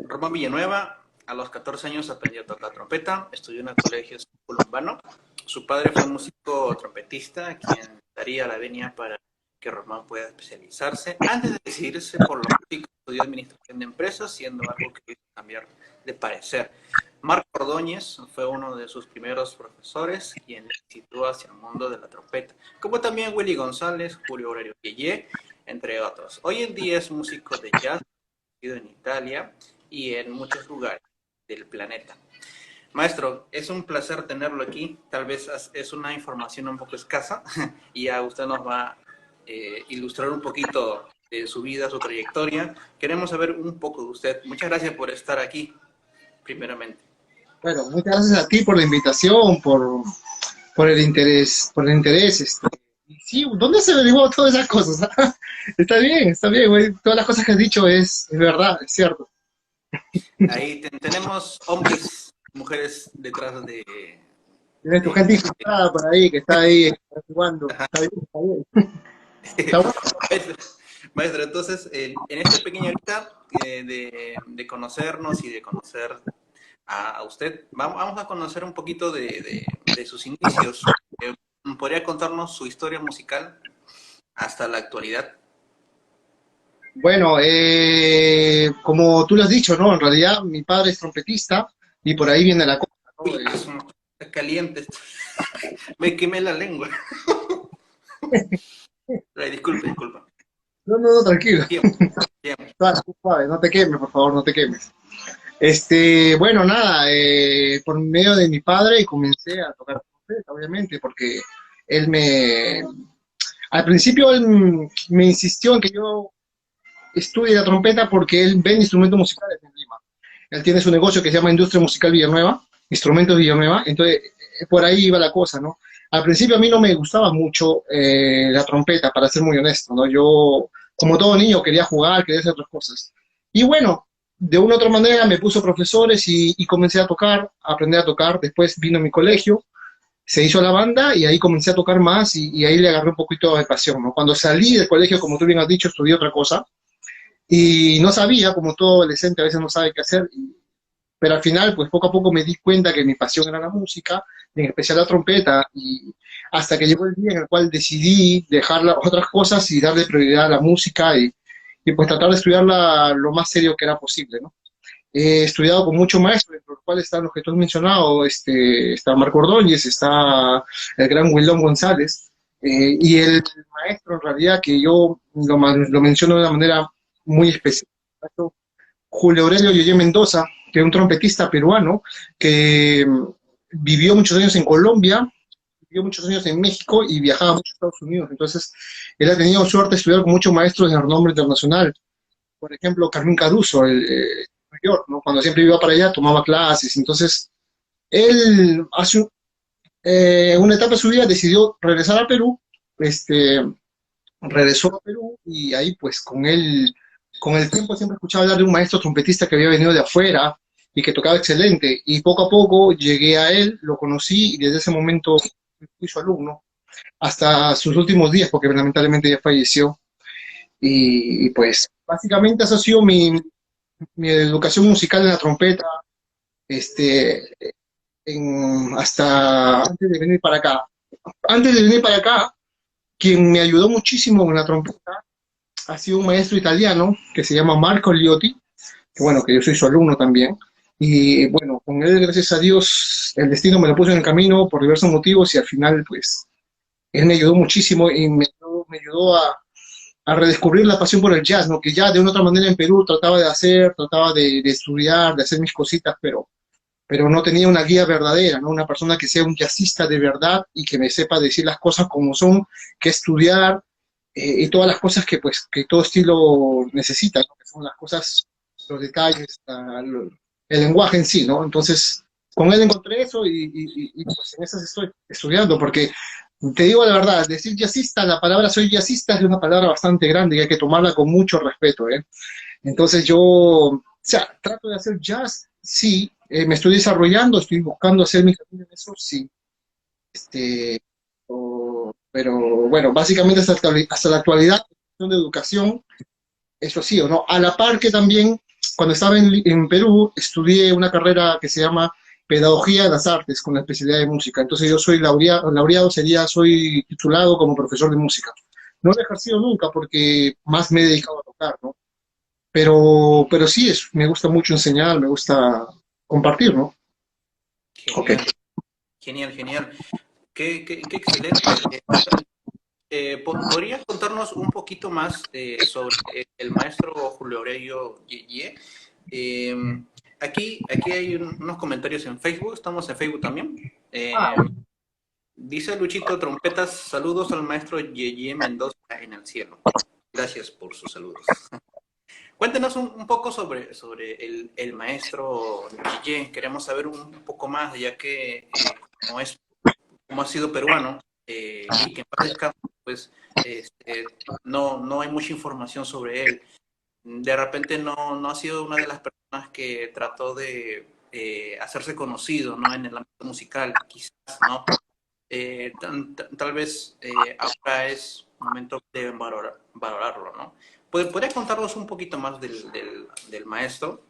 Román Villanueva, a los 14 años aprendió a tocar trompeta, estudió en el colegio columbano. Su padre fue músico trompetista, quien daría la venia para que Román pueda especializarse. Antes de decidirse por la música, estudió administración de empresas, siendo algo que hizo cambiar de parecer. Marco Ordóñez fue uno de sus primeros profesores, quien le situó hacia el mundo de la trompeta, como también Willy González, Julio Aurelio Yeye, entre otros. Hoy en día es músico de jazz en Italia y en muchos lugares del planeta. Maestro, es un placer tenerlo aquí. Tal vez es una información un poco escasa y a usted nos va a ilustrar un poquito de su vida, su trayectoria. Queremos saber un poco de usted. Muchas gracias por estar aquí, primeramente. Bueno, muchas gracias a ti por la invitación, por el interés, Y sí, ¿dónde se averiguó todas esas cosas? Está bien, güey. Todas las cosas que has dicho es verdad, es cierto. Ahí tenemos hombres, mujeres detrás Tienes tu gente infiltrada por ahí, que está ahí jugando. Está bien, está bien. Está bueno. Maestro, entonces, en esta pequeña horita de conocernos y de conocer a usted, vamos a conocer un poquito de sus inicios. ¿Podría contarnos su historia musical hasta la actualidad? Bueno, como tú lo has dicho, ¿no? En realidad mi padre es trompetista y por ahí viene la cosa, ¿no? Uy, está caliente. Me quemé la lengua. Ay, disculpe, disculpa. No, tranquilo. Tiempo, tiempo. Suave, no te quemes, por favor, no te quemes. Bueno, nada, por medio de mi padre comencé a tocar trompeta, obviamente, porque él me... Al principio él me insistió en que yo estudie la trompeta porque él vende instrumentos musicales en Lima. Él tiene su negocio que se llama Industria Musical Villanueva, Instrumentos Villanueva, entonces por ahí iba la cosa, ¿no? Al principio a mí no me gustaba mucho la trompeta, para ser muy honesto, ¿no? Yo, como todo niño, quería jugar, quería hacer otras cosas. Y bueno, de una u otra manera me puso profesores y comencé a tocar, a aprender a tocar. Después vino mi colegio, se hizo la banda y ahí comencé a tocar más y ahí le agarré un poquito de pasión, ¿no? Cuando salí del colegio, como tú bien has dicho, estudié otra cosa y no sabía, como todo adolescente a veces no sabe qué hacer, pero al final, pues poco a poco me di cuenta que mi pasión era la música, en especial la trompeta, y hasta que llegó el día en el cual decidí dejar las otras cosas y darle prioridad a la música y pues tratar de estudiarla lo más serio que era posible, ¿no? He estudiado con muchos maestros, entre los cuales están los que tú has mencionado, está Marco Ordóñez, está el gran Wilón González, y el maestro en realidad que yo lo menciono de una manera muy especial, Julio Aurelio Yeye Mendoza, que es un trompetista peruano que vivió muchos años en Colombia, vivió muchos años en México y viajaba mucho a Estados Unidos. Entonces, él ha tenido suerte de estudiar con muchos maestros de renombre internacional. Por ejemplo, Carmín Caruso, New York, ¿no? Cuando siempre iba para allá, tomaba clases. Entonces, él hace una etapa de su vida decidió regresar a Perú, este, regresó a Perú y ahí pues con el tiempo siempre escuchaba hablar de un maestro trompetista que había venido de afuera y que tocaba excelente y poco a poco llegué a él, lo conocí y desde ese momento fui su alumno hasta sus últimos días porque lamentablemente ya falleció pues básicamente esa ha sido mi educación musical en la trompeta este, hasta antes de venir para acá. Antes de venir para acá, quien me ayudó muchísimo en la trompeta ha sido un maestro italiano que se llama Marco Liotti, que bueno, que yo soy su alumno también. Y bueno, con él, gracias a Dios, el destino me lo puso en el camino por diversos motivos y al final, pues, él me ayudó muchísimo y me ayudó a redescubrir la pasión por el jazz, ¿no? Que ya de una otra manera en Perú trataba de hacer, trataba de estudiar, de hacer mis cositas, pero no tenía una guía verdadera, ¿no? Una persona que sea un jazzista de verdad y que me sepa decir las cosas como son, que estudiar, y todas las cosas que pues que todo estilo necesita, ¿no? Que son las cosas, los detalles, el lenguaje en sí, ¿no? Entonces, con él encontré eso pues en esas estoy estudiando, porque te digo la verdad, decir jazzista, la palabra soy jazzista es una palabra bastante grande y hay que tomarla con mucho respeto, ¿eh? Entonces yo, o sea, trato de hacer jazz, sí, me estoy desarrollando, estoy buscando hacer mi camino en eso, sí, este, pero bueno, básicamente hasta la actualidad, cuestión de educación, eso sí, ¿o no? A la par que también cuando estaba en Perú, estudié una carrera que se llama Pedagogía de las Artes, con la especialidad de música. Entonces yo soy laureado sería, soy titulado como profesor de música. No lo he ejercido nunca porque más me he dedicado a tocar, ¿no? Pero sí, me gusta mucho enseñar, me gusta compartir, ¿no? Ok. Genial, genial, genial. Qué excelente. ¿Podrías contarnos un poquito más sobre el maestro Julio Aurelio Yeye? Eh, aquí hay unos comentarios en Facebook, estamos en Facebook también. Ah, Dice Luchito Trompetas, saludos al maestro Yeye Mendoza en el cielo. Gracias por sus saludos. Cuéntenos un poco sobre el maestro Yeye. Queremos saber un poco más, ya que como es como ha sido peruano, y que en paz descanse, pues no hay mucha información sobre él. De repente no ha sido una de las personas que trató de hacerse conocido, ¿no? En el ámbito musical, quizás, ¿no? Tal vez ahora es momento de valorarlo, ¿no? ¿Podría contarnos un poquito más del maestro?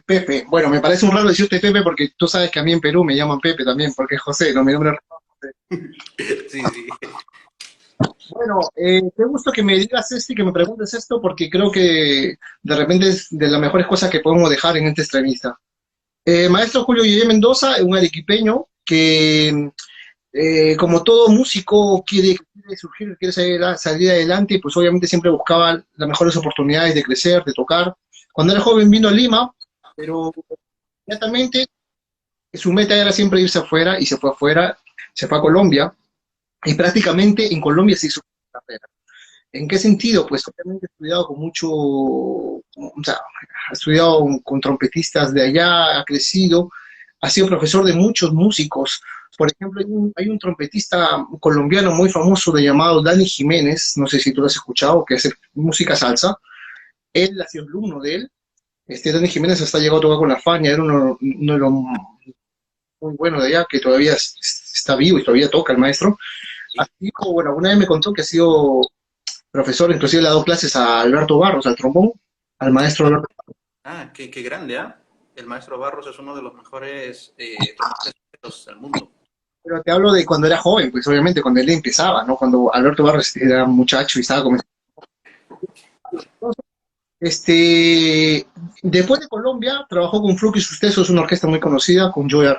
Pepe, bueno, me parece un raro decirte Pepe porque tú sabes que a mí en Perú me llaman Pepe también, porque es José, no, mi nombre es José. Sí, sí. Bueno, qué gusto que me digas esto y que me preguntes esto, porque creo que de repente es de las mejores cosas que podemos dejar en esta entrevista. Maestro Julio Yeye Mendoza, un arequipeño que, como todo músico, quiere surgir, quiere salir adelante, y pues obviamente siempre buscaba las mejores oportunidades de crecer, de tocar. Cuando era joven vino a Lima, pero inmediatamente su meta era siempre irse afuera y se fue afuera, se fue a Colombia y prácticamente en Colombia se hizo una carrera. ¿En qué sentido? Pues obviamente he estudiado con mucho, o sea, ha estudiado con trompetistas de allá, ha crecido, ha sido profesor de muchos músicos. Por ejemplo, hay un trompetista colombiano muy famoso de llamado Dani Jiménez, no sé si tú lo has escuchado, que hace música salsa. Él ha sido alumno de él. Dani Jiménez hasta llegó a tocar con la Fania, era uno de los muy bueno de allá, que todavía está vivo y todavía toca el maestro. Así como, bueno, una vez me contó que ha sido profesor, inclusive le ha dado clases a Alberto Barros, al trombón, al maestro Alberto. Qué grande, ¿ah? El maestro Barros es uno de los mejores trompetistas del mundo. Pero te hablo de cuando era joven, pues obviamente cuando él empezaba, ¿no? Cuando Alberto Barros era muchacho y estaba comenzando. Después de Colombia, trabajó con Fluke y sus Tesos, una orquesta muy conocida, con Joe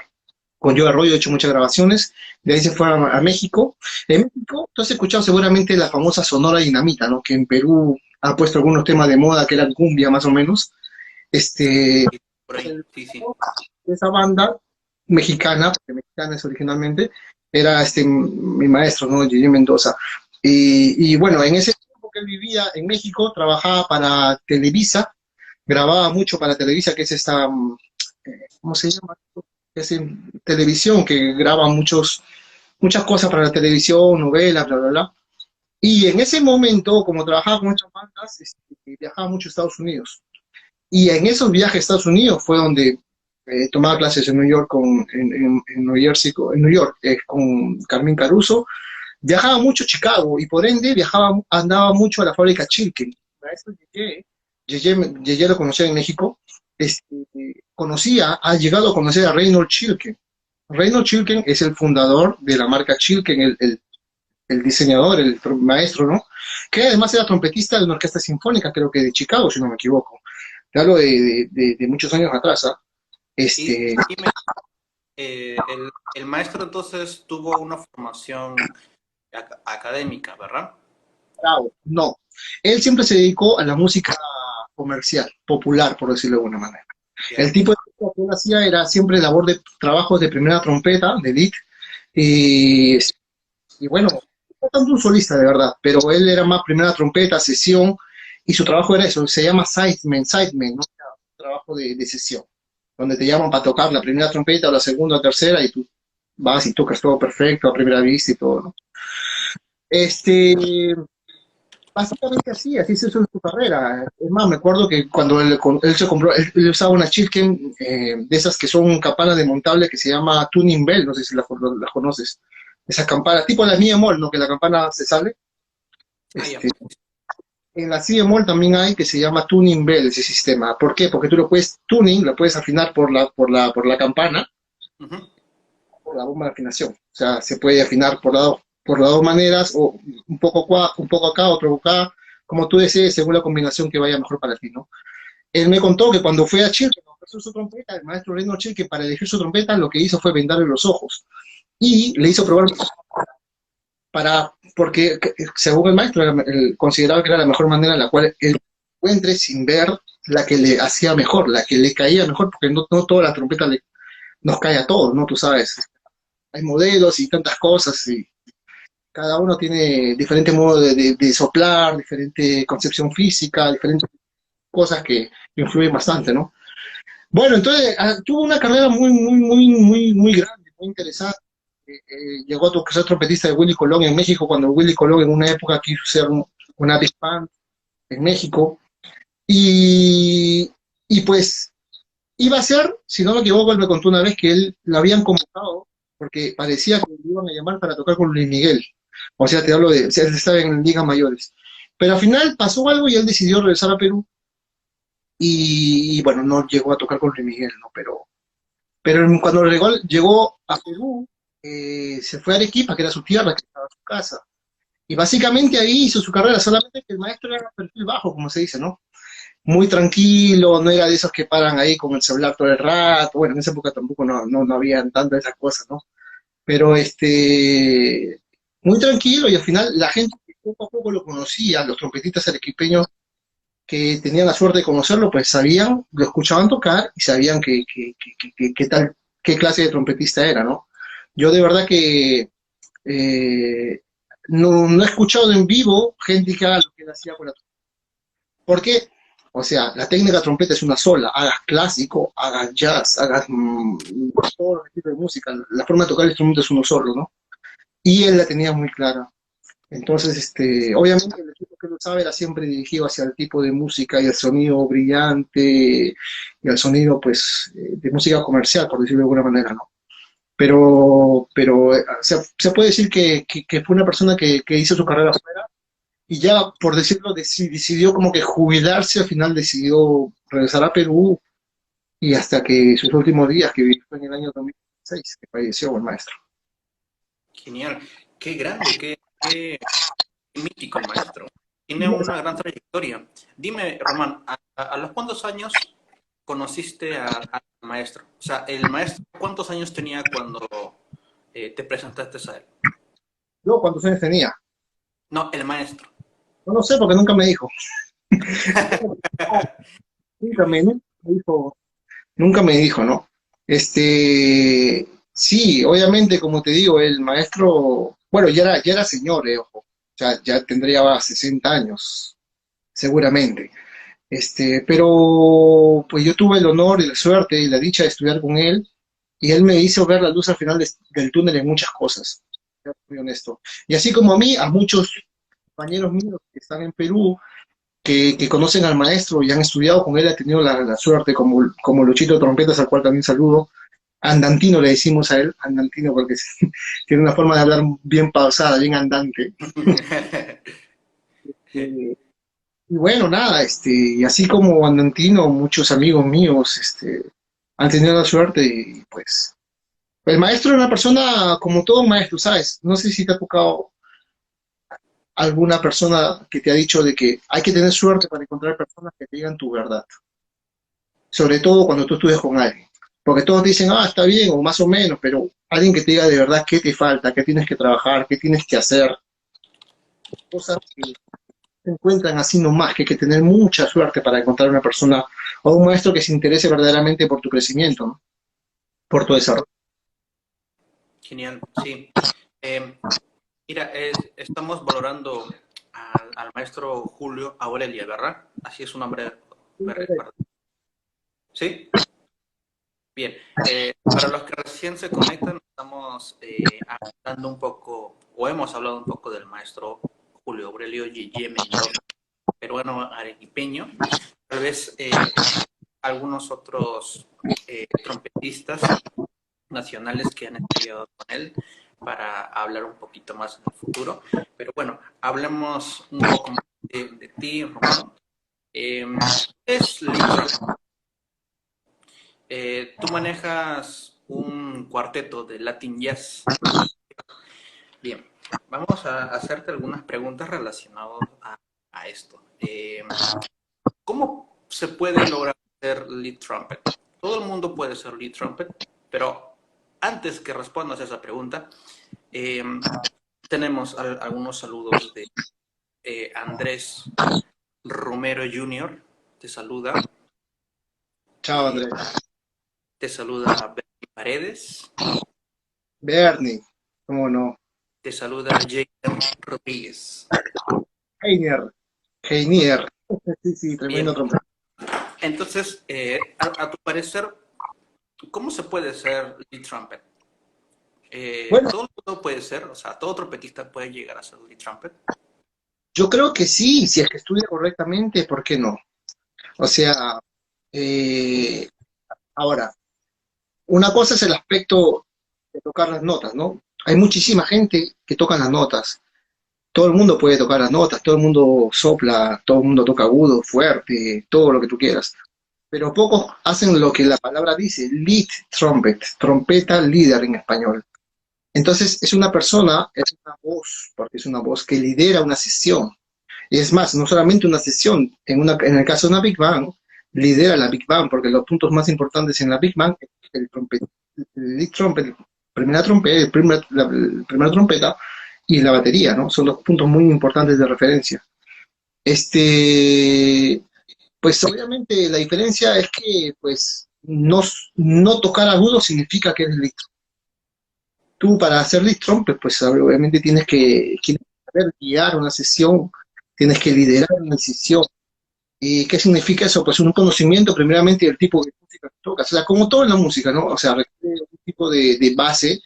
Arroyo, he hecho muchas grabaciones. De ahí se fue a México. En México, tú has escuchado seguramente la famosa Sonora Dinamita, ¿no? Que en Perú ha puesto algunos temas de moda, que eran cumbia más o menos. Por ahí, sí, sí. Esa banda mexicana, porque mexicana es originalmente, era mi maestro, ¿no? Gigi Mendoza. Y bueno, en ese tiempo que él vivía en México, trabajaba para Televisa, grababa mucho para Televisa, que es ¿cómo se llama? Es en televisión, que graba muchas cosas para la televisión, novelas, bla, bla, bla. Y en ese momento, como trabajaba con muchas bandas, viajaba mucho a Estados Unidos. Y en esos viajes a Estados Unidos fue donde tomaba clases en New York, en New Jersey, en New York, con Carmen Caruso. Viajaba mucho a Chicago y por ende andaba mucho a la fábrica Chilken. Maestro Yeye lo conocía en México. Ha llegado a conocer a Reynold Chilken. Reynold Chilken es el fundador de la marca Chilken, el diseñador, el maestro, ¿no? Que además era trompetista de una orquesta sinfónica, creo que de Chicago, si no me equivoco. Te hablo de muchos años atrás, ¿ah? Dime, el maestro entonces tuvo una formación académica, ¿verdad? Bravo. No, él siempre se dedicó a la música comercial, popular, por decirlo de alguna manera. El Ya. tipo de música que él hacía era siempre labor de trabajos de primera trompeta, de lead, y, y bueno, no tanto un solista de verdad, pero él era más primera trompeta, sesión, y su trabajo era eso, se llama sideman, ¿no? Trabajo de sesión, donde te llaman para tocar la primera trompeta o la segunda o tercera, y tú vas y tocas todo perfecto a primera vista y todo, ¿no? Este, Básicamente así se hizo en su carrera. Es más, me acuerdo que cuando él se compró, él usaba una Chilken de esas que son campanas desmontables que se llama Tuning Bell, no sé si la conoces. Esa campana, tipo la Mia Mall, ¿no? Que la campana se sale. Ya. Este, En la si bemol también hay que se llama tuning bell ese sistema. ¿Por qué? Porque tú lo puedes tuning, lo puedes afinar por la campana, Ujú. por la bomba de afinación. O sea, se puede afinar por las dos maneras, o un poco acá, otro acá, como tú desees, según la combinación que vaya mejor para ti, ¿no? Él me contó que cuando fue a Chile, a ofrecer su trompeta, el maestro Reno Chile, que para elegir su trompeta, lo que hizo fue vendarle los ojos. Y le hizo probar porque según el maestro, él consideraba que era la mejor manera en la cual él encuentre sin ver la que le hacía mejor, la que le caía mejor, porque no toda la trompeta nos cae a todos, ¿no? Tú sabes, hay modelos y tantas cosas, y cada uno tiene diferente modo de soplar, diferente concepción física, diferentes cosas que influyen bastante, ¿no? Bueno, entonces tuvo una carrera muy grande, muy interesante. Llegó a ser trompetista de Willy Colón en México, cuando Willy Colón en una época quiso ser una big band en México. Y, y pues iba a ser, si no me equivoco, él me contó una vez que él lo habían convocado porque parecía que lo iban a llamar para tocar con Luis Miguel. O sea, te hablo de, o sea, él estaba en ligas mayores. Pero al final pasó algo y él decidió regresar a Perú y bueno, no llegó a tocar con Luis Miguel, ¿no? Pero cuando llegó a Perú, se fue a Arequipa, que era su tierra, que estaba su casa. Y básicamente ahí hizo su carrera, solamente que el maestro era perfil bajo, como se dice, ¿no? Muy tranquilo, no era de esos que paran ahí con el celular todo el rato. Bueno, en esa época tampoco no habían tantas esas cosas, ¿no? Pero muy tranquilo y al final la gente que poco a poco lo conocía, los trompetistas arequipeños que tenían la suerte de conocerlo, pues sabían, lo escuchaban tocar y sabían qué clase de trompetista era, ¿no? Yo de verdad que no he escuchado en vivo gente que haga lo que él hacía con la trompeta. ¿Por qué? O sea, la técnica de trompeta es una sola, hagas clásico, hagas jazz, hagas todos los tipos de música, la forma de tocar el instrumento es uno solo, ¿no? Y él la tenía muy clara. Entonces, obviamente el equipo que lo sabe era siempre dirigido hacia el tipo de música y el sonido brillante y el sonido, pues, de música comercial, por decirlo de alguna manera, ¿no? Pero se puede decir que fue una persona que hizo su carrera afuera y ya, por decirlo, decidió como que jubilarse, al final decidió regresar a Perú y hasta que sus últimos días, que vivió en el año 2006, que falleció el maestro. Genial. Qué grande, qué mítico el maestro. Tiene una gran trayectoria. Dime, Román, ¿a los cuántos años conociste al maestro? O sea, el maestro, ¿cuántos años tenía cuando te presentaste a él? Yo, ¿cuántos años tenía? No, el maestro. No lo sé porque nunca me dijo. Nunca me dijo, nunca me dijo, ¿no? Sí, obviamente, como te digo, el maestro, bueno, ya era señor, ojo, o sea, ya tendría 60 años, seguramente. Pero pues yo tuve el honor y la suerte y la dicha de estudiar con él, y él me hizo ver la luz al final del túnel en muchas cosas, muy honesto. Y así como a mí, a muchos compañeros míos que están en Perú, que conocen al maestro y han estudiado con él, ha tenido la suerte, como Luchito Trompetas, al cual también saludo. Andantino le decimos a él, Andantino, porque tiene una forma de hablar bien pausada, bien andante. Eh, y bueno, nada, y así como Andantino, muchos amigos míos han tenido la suerte y pues el maestro es una persona como todo maestro, ¿sabes? No sé si te ha tocado alguna persona que te ha dicho de que hay que tener suerte para encontrar personas que te digan tu verdad, sobre todo cuando tú estudias con alguien. Porque todos te dicen, está bien, o más o menos, pero alguien que te diga de verdad qué te falta, qué tienes que trabajar, qué tienes que hacer, cosas que se encuentran así nomás, que hay que tener mucha suerte para encontrar una persona o un maestro que se interese verdaderamente por tu crecimiento, ¿no? Por tu desarrollo. Genial, sí. Eh, Mira, estamos valorando al maestro Julio Aurelia, ¿verdad? Así es su nombre, ¿verdad? ¿Sí? Bien. Para los que recién se conectan, estamos hablando un poco, o hemos hablado un poco del maestro Julio Aurelio Gigi Mendoza, peruano arequipeño. Tal vez algunos otros trompetistas nacionales que han estudiado con él para hablar un poquito más en el futuro. Pero bueno, hablemos un poco más de ti. ti, Román. Es lead. Tú manejas un cuarteto de Latin Jazz. Bien, vamos a hacerte algunas preguntas relacionadas a esto. ¿Cómo se puede lograr ser lead trumpet? Todo el mundo puede ser lead trumpet, pero antes que respondas a esa pregunta, tenemos algunos saludos de Andrés Romero Jr. Te saluda. Chao, Andrés. Te saluda Bernie Paredes. Bernie, ¿cómo no? Te saluda Jason Rodríguez. Heinier. Sí, tremendo Bien. trompeta. Entonces, a tu parecer, ¿cómo se puede ser lead trumpet? Bueno, Todo el mundo puede ser, o sea, todo trompetista puede llegar a ser lead trumpet. yo creo que sí, si es que estudia correctamente, ¿por qué no? O sea, eh, ahora, una cosa es el aspecto de tocar las notas, ¿no? Hay muchísima gente que toca las notas. Todo el mundo puede tocar las notas, todo el mundo sopla, todo el mundo toca agudo, fuerte, todo lo que tú quieras. Pero pocos hacen lo que la palabra dice, lead trumpet, trompeta líder en español. Entonces es una persona, es una voz, porque es una voz que lidera una sesión. Y es más, no solamente una sesión, en el caso de una Big Band, lidera la Big Band, porque los puntos más importantes en la Big Band es el lead trumpet, primera trompeta, la primera trompeta y la batería, ¿no? Son los puntos muy importantes de referencia. Este, pues obviamente la diferencia es que pues no tocar agudo significa que eres lead. Tú para hacer lead trumpet, pues obviamente tienes que saber guiar una sesión, tienes que liderar una sesión. ¿Y qué significa eso? Pues un conocimiento primeramente del tipo de música que tocas. O sea, como todo en la música, ¿no? O sea, requiere un tipo de base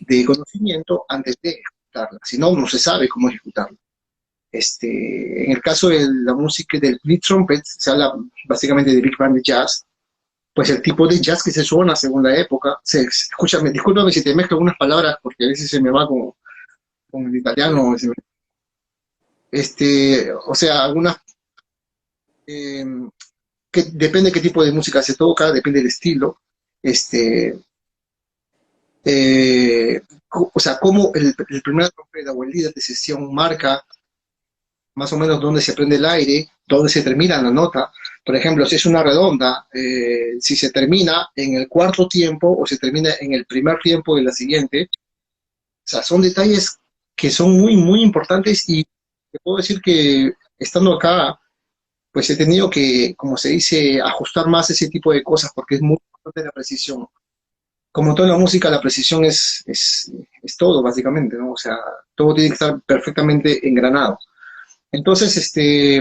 de conocimiento antes de ejecutarla. Si no, no se sabe cómo ejecutarla. En el caso de la música del lead trumpet, se habla básicamente de big band de jazz, pues el tipo de jazz que se suena según la época, escúchame, discúlpame si te mezclo algunas palabras, porque a veces se me va con el italiano, o sea, algunas, eh, que depende de qué tipo de música se toca, depende del estilo, este, o sea, cómo el primer trompeta o el líder de sesión marca más o menos dónde se prende el aire, dónde se termina la nota. Por ejemplo, si es una redonda, si se termina en el cuarto tiempo o se termina en el primer tiempo de la siguiente. O sea, son detalles que son muy, muy importantes y te puedo decir que estando acá, pues he tenido que, como se dice, ajustar más ese tipo de cosas porque es muy importante la precisión. Como toda la música, la precisión es todo, básicamente, ¿no? O sea, todo tiene que estar perfectamente engranado. Entonces,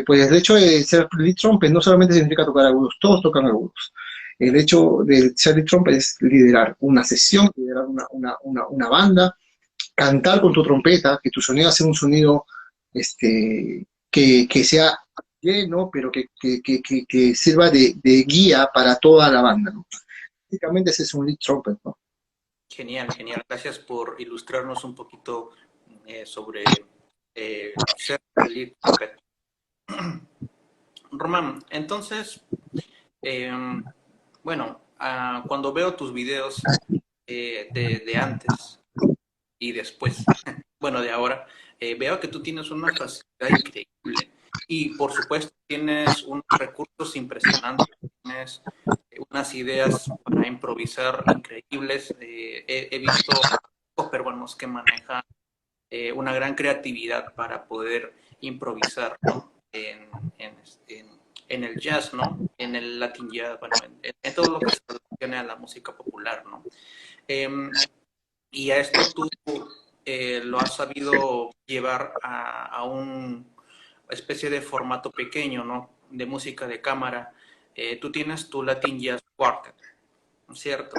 pues el hecho de ser lead trumpet no solamente significa tocar agudos, todos tocan agudos. El hecho de ser lead trumpet es liderar una sesión, liderar una banda, cantar con tu trompeta, que tu sonido sea un sonido que sea lleno, pero que sirva de guía para toda la banda, ¿no? Básicamente ese es un lead trumpet, ¿no? Genial, genial. Gracias por ilustrarnos un poquito sobre ser lead trumpet. Román, entonces, bueno, cuando veo tus videos de antes y después, bueno, de ahora, veo que tú tienes una facilidad increíble y por supuesto tienes unos recursos impresionantes, tienes unas ideas para improvisar increíbles. He visto peruanos que manejan una gran creatividad para poder improvisar, ¿no? En el jazz, ¿no? En el Latin jazz, bueno, en todo lo que se relaciona a la música popular, ¿no? Y a esto tú lo has sabido llevar a una especie de formato pequeño, ¿no? De música de cámara. Tú tienes tu Latin Jazz Quartet, ¿no es cierto?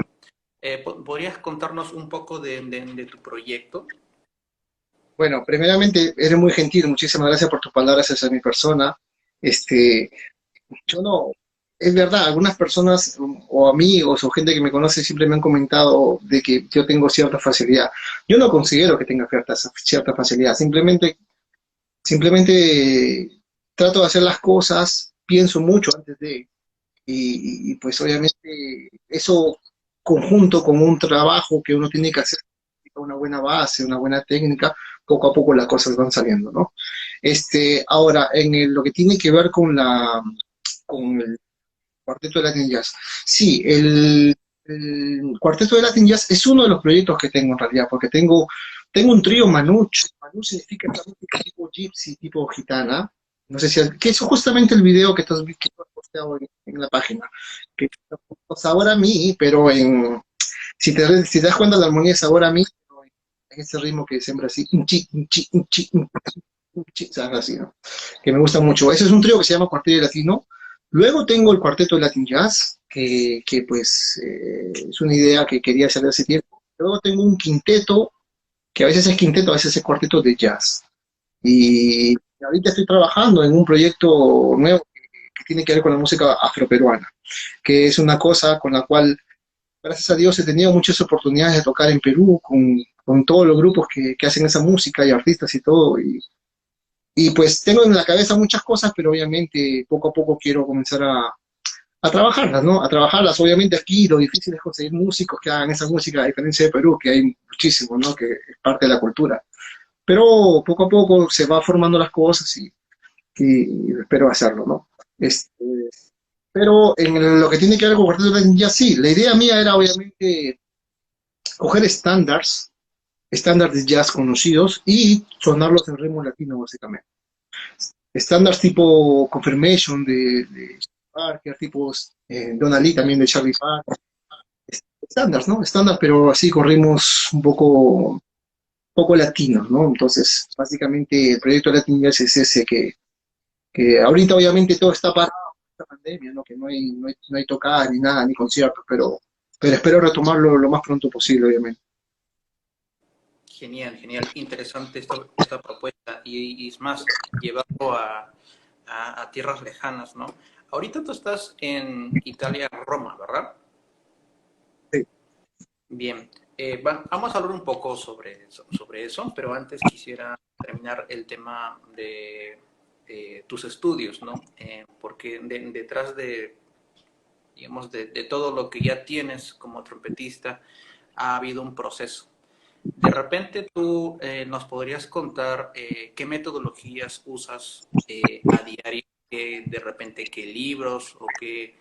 ¿Podrías contarnos un poco de tu proyecto? Bueno, primeramente, eres muy gentil, muchísimas gracias por tus palabras hacia mi persona. Este, yo no, es verdad, algunas personas o amigos o gente que me conoce siempre me han comentado de que yo tengo cierta facilidad. Yo no considero que tenga cierta facilidad, simplemente trato de hacer las cosas, pienso mucho antes de, y pues obviamente eso conjunto con un trabajo que uno tiene que hacer, una buena base, una buena técnica, poco a poco las cosas van saliendo, ¿no? Ahora, lo que tiene que ver con el Cuarteto de Latin Jazz. Sí, el Cuarteto de Latin Jazz es uno de los proyectos que tengo en realidad, porque tengo un trío Manuch. Manuch significa esta música tipo gypsy, tipo gitana. No sé que es justamente el video que tú has posteado en la página. Que es Sabor a mí, pero si te das cuenta, la armonía es Sabor a mí, pero en ese ritmo que siempre así, un chi, un chi, un chi, un chi, ¿sabes? Así, ¿no? Que me gusta mucho. Ese es un trío que se llama Cuarteto Latino. Luego tengo el Cuarteto de Latin Jazz, que pues es una idea que quería hacer hace tiempo. Luego tengo un quinteto, que a veces es quinteto, a veces es cuarteto de jazz. Y ahorita estoy trabajando en un proyecto nuevo que tiene que ver con la música afroperuana, que es una cosa con la cual, gracias a Dios, he tenido muchas oportunidades de tocar en Perú con todos los grupos que hacen esa música y artistas y todo. Y pues tengo en la cabeza muchas cosas, pero obviamente poco a poco quiero comenzar a trabajarlas, ¿no? A trabajarlas. Obviamente aquí lo difícil es conseguir músicos que hagan esa música, a diferencia de Perú, que hay muchísimos, ¿no? Que es parte de la cultura. Pero poco a poco se va formando las cosas y espero hacerlo, ¿no? Pero en lo que tiene que ver con Cuarteto de Latin Jazz, sí, la idea mía era obviamente coger estándares de jazz conocidos y sonarlos en ritmo latino, básicamente. Estándares tipo Confirmation de Parker, tipos Donna Lee también de Charlie Parker. Estándares, ¿no? Estándar, pero así corrimos poco latinos, ¿no? Entonces, básicamente el proyecto Latin Jazz es ese que ahorita obviamente todo está parado por esta pandemia, ¿no? Que no hay tocadas ni nada, ni conciertos, pero espero retomarlo lo más pronto posible, obviamente. Genial, genial, interesante esta propuesta y es más, llevarlo a tierras lejanas, ¿no? Ahorita tú estás en Italia, Roma, ¿verdad? Sí. Bien, vamos a hablar un poco sobre eso, pero antes quisiera terminar el tema de tus estudios, ¿no? Porque detrás de, digamos, de todo lo que ya tienes como trompetista, ha habido un proceso. De repente tú nos podrías contar qué metodologías usas a diario, de repente qué libros o qué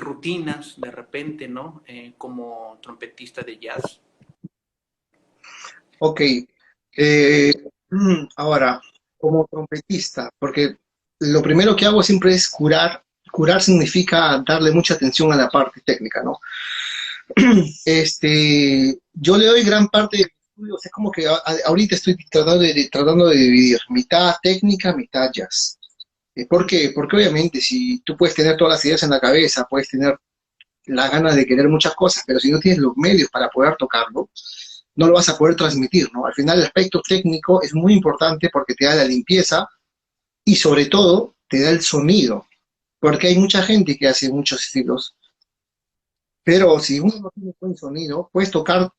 rutinas de repente, ¿no? Como trompetista de jazz. Ok. Ahora, como trompetista, porque lo primero que hago siempre es curar. Curar significa darle mucha atención a la parte técnica, ¿no? Yo le doy gran parte de mis estudios, es como que ahorita estoy tratando de dividir mitad técnica, mitad jazz. ¿Por qué? Porque obviamente si tú puedes tener todas las ideas en la cabeza, puedes tener la gana de querer muchas cosas, pero si no tienes los medios para poder tocarlo, no lo vas a poder transmitir, ¿no? Al final el aspecto técnico es muy importante porque te da la limpieza y sobre todo te da el sonido, porque hay mucha gente que hace muchos estilos, pero si uno no tiene buen sonido, puedes tocar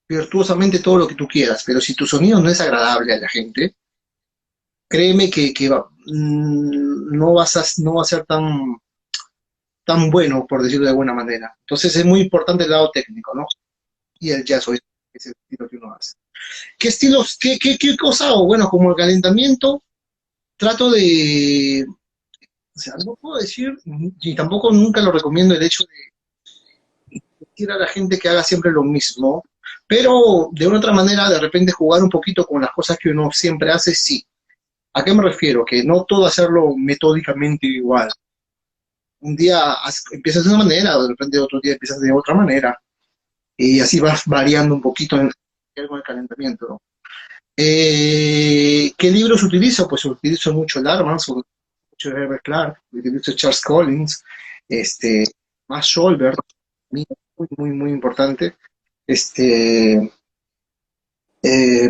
virtuosamente todo lo que tú quieras, pero si tu sonido no es agradable a la gente, créeme no va a ser tan bueno, por decirlo de alguna manera. Entonces es muy importante el lado técnico, ¿no? Y el jazz hoy es el estilo que uno hace. ¿Qué estilos, qué cosa hago? Bueno, como el calentamiento, trato de, o sea, no puedo decir, y tampoco nunca lo recomiendo el hecho de decir a la gente que haga siempre lo mismo, pero de una otra manera, de repente jugar un poquito con las cosas que uno siempre hace, sí. ¿A qué me refiero? Que no todo hacerlo metódicamente igual. Un día empiezas de una manera, de repente otro día empiezas de otra manera, y así vas variando un poquito con el calentamiento, ¿no? ¿Qué libros utilizo? Pues utilizo mucho Larman, mucho Herbert Clark, utilizo Charles Collins, este, Max Scholberg, muy, muy importante. Este,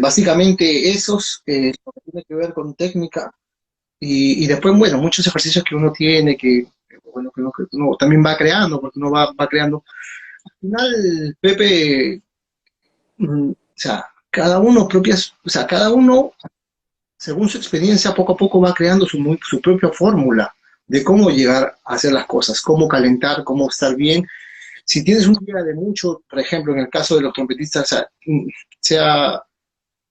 Básicamente esos, lo que tiene que ver con técnica, y después, bueno, muchos ejercicios que uno tiene, bueno, que uno también va creando, porque uno va creando. Al final, Pepe, o sea, cada uno según su experiencia, poco a poco va creando su propia fórmula de cómo llegar a hacer las cosas, cómo calentar, cómo estar bien. Si tienes un día de mucho, por ejemplo, en el caso de los trompetistas, sea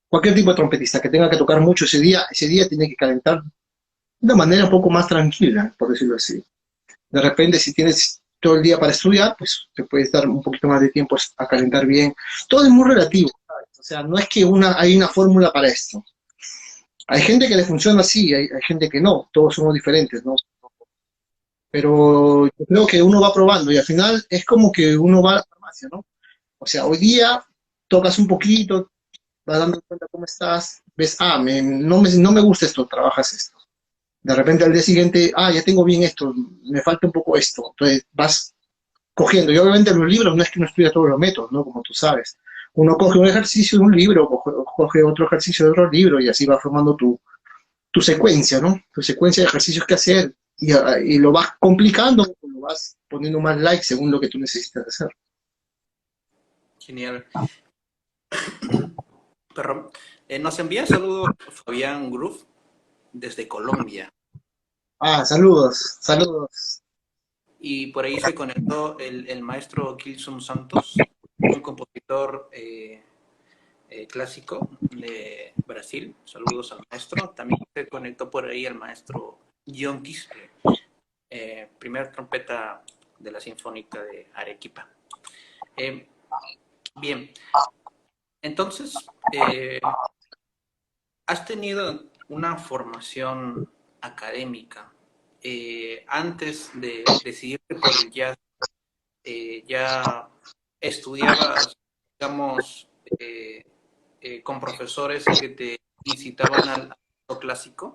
cualquier tipo de trompetista que tenga que tocar mucho ese día tiene que calentar de una manera un poco más tranquila, por decirlo así. De repente, si tienes todo el día para estudiar, pues te puedes dar un poquito más de tiempo a calentar bien. Todo es muy relativo, ¿sabes? O sea, no es que hay una fórmula para esto. Hay gente que le funciona así, hay gente que no, todos somos diferentes, ¿no? Pero yo creo que uno va probando y al final es como que uno va a la farmacia, ¿no? O sea, hoy día tocas un poquito, vas dando cuenta cómo estás, ves, no me gusta esto, trabajas esto. De repente al día siguiente, ya tengo bien esto, me falta un poco esto. Entonces vas cogiendo. Y obviamente los libros no es que uno estudia todos los métodos, ¿no? Como tú sabes. Uno coge un ejercicio de un libro, coge otro ejercicio de otro libro y así va formando tu secuencia, ¿no? Tu secuencia de ejercicios que hacer y lo vas complicando, lo vas poniendo más likes según lo que tú necesitas hacer. Genial. Pero nos envía saludos Fabián Groove desde Colombia. Saludos, saludos. Y por ahí se conectó el maestro Gilson Santos, un compositor clásico de Brasil. Saludos al maestro. También se conectó por ahí el maestro John Quispe, primer trompeta de la Sinfónica de Arequipa. Bien, entonces, has tenido una formación académica antes de decidirte por el jazz. Ya estudiabas, digamos, con profesores que te incitaban al clásico.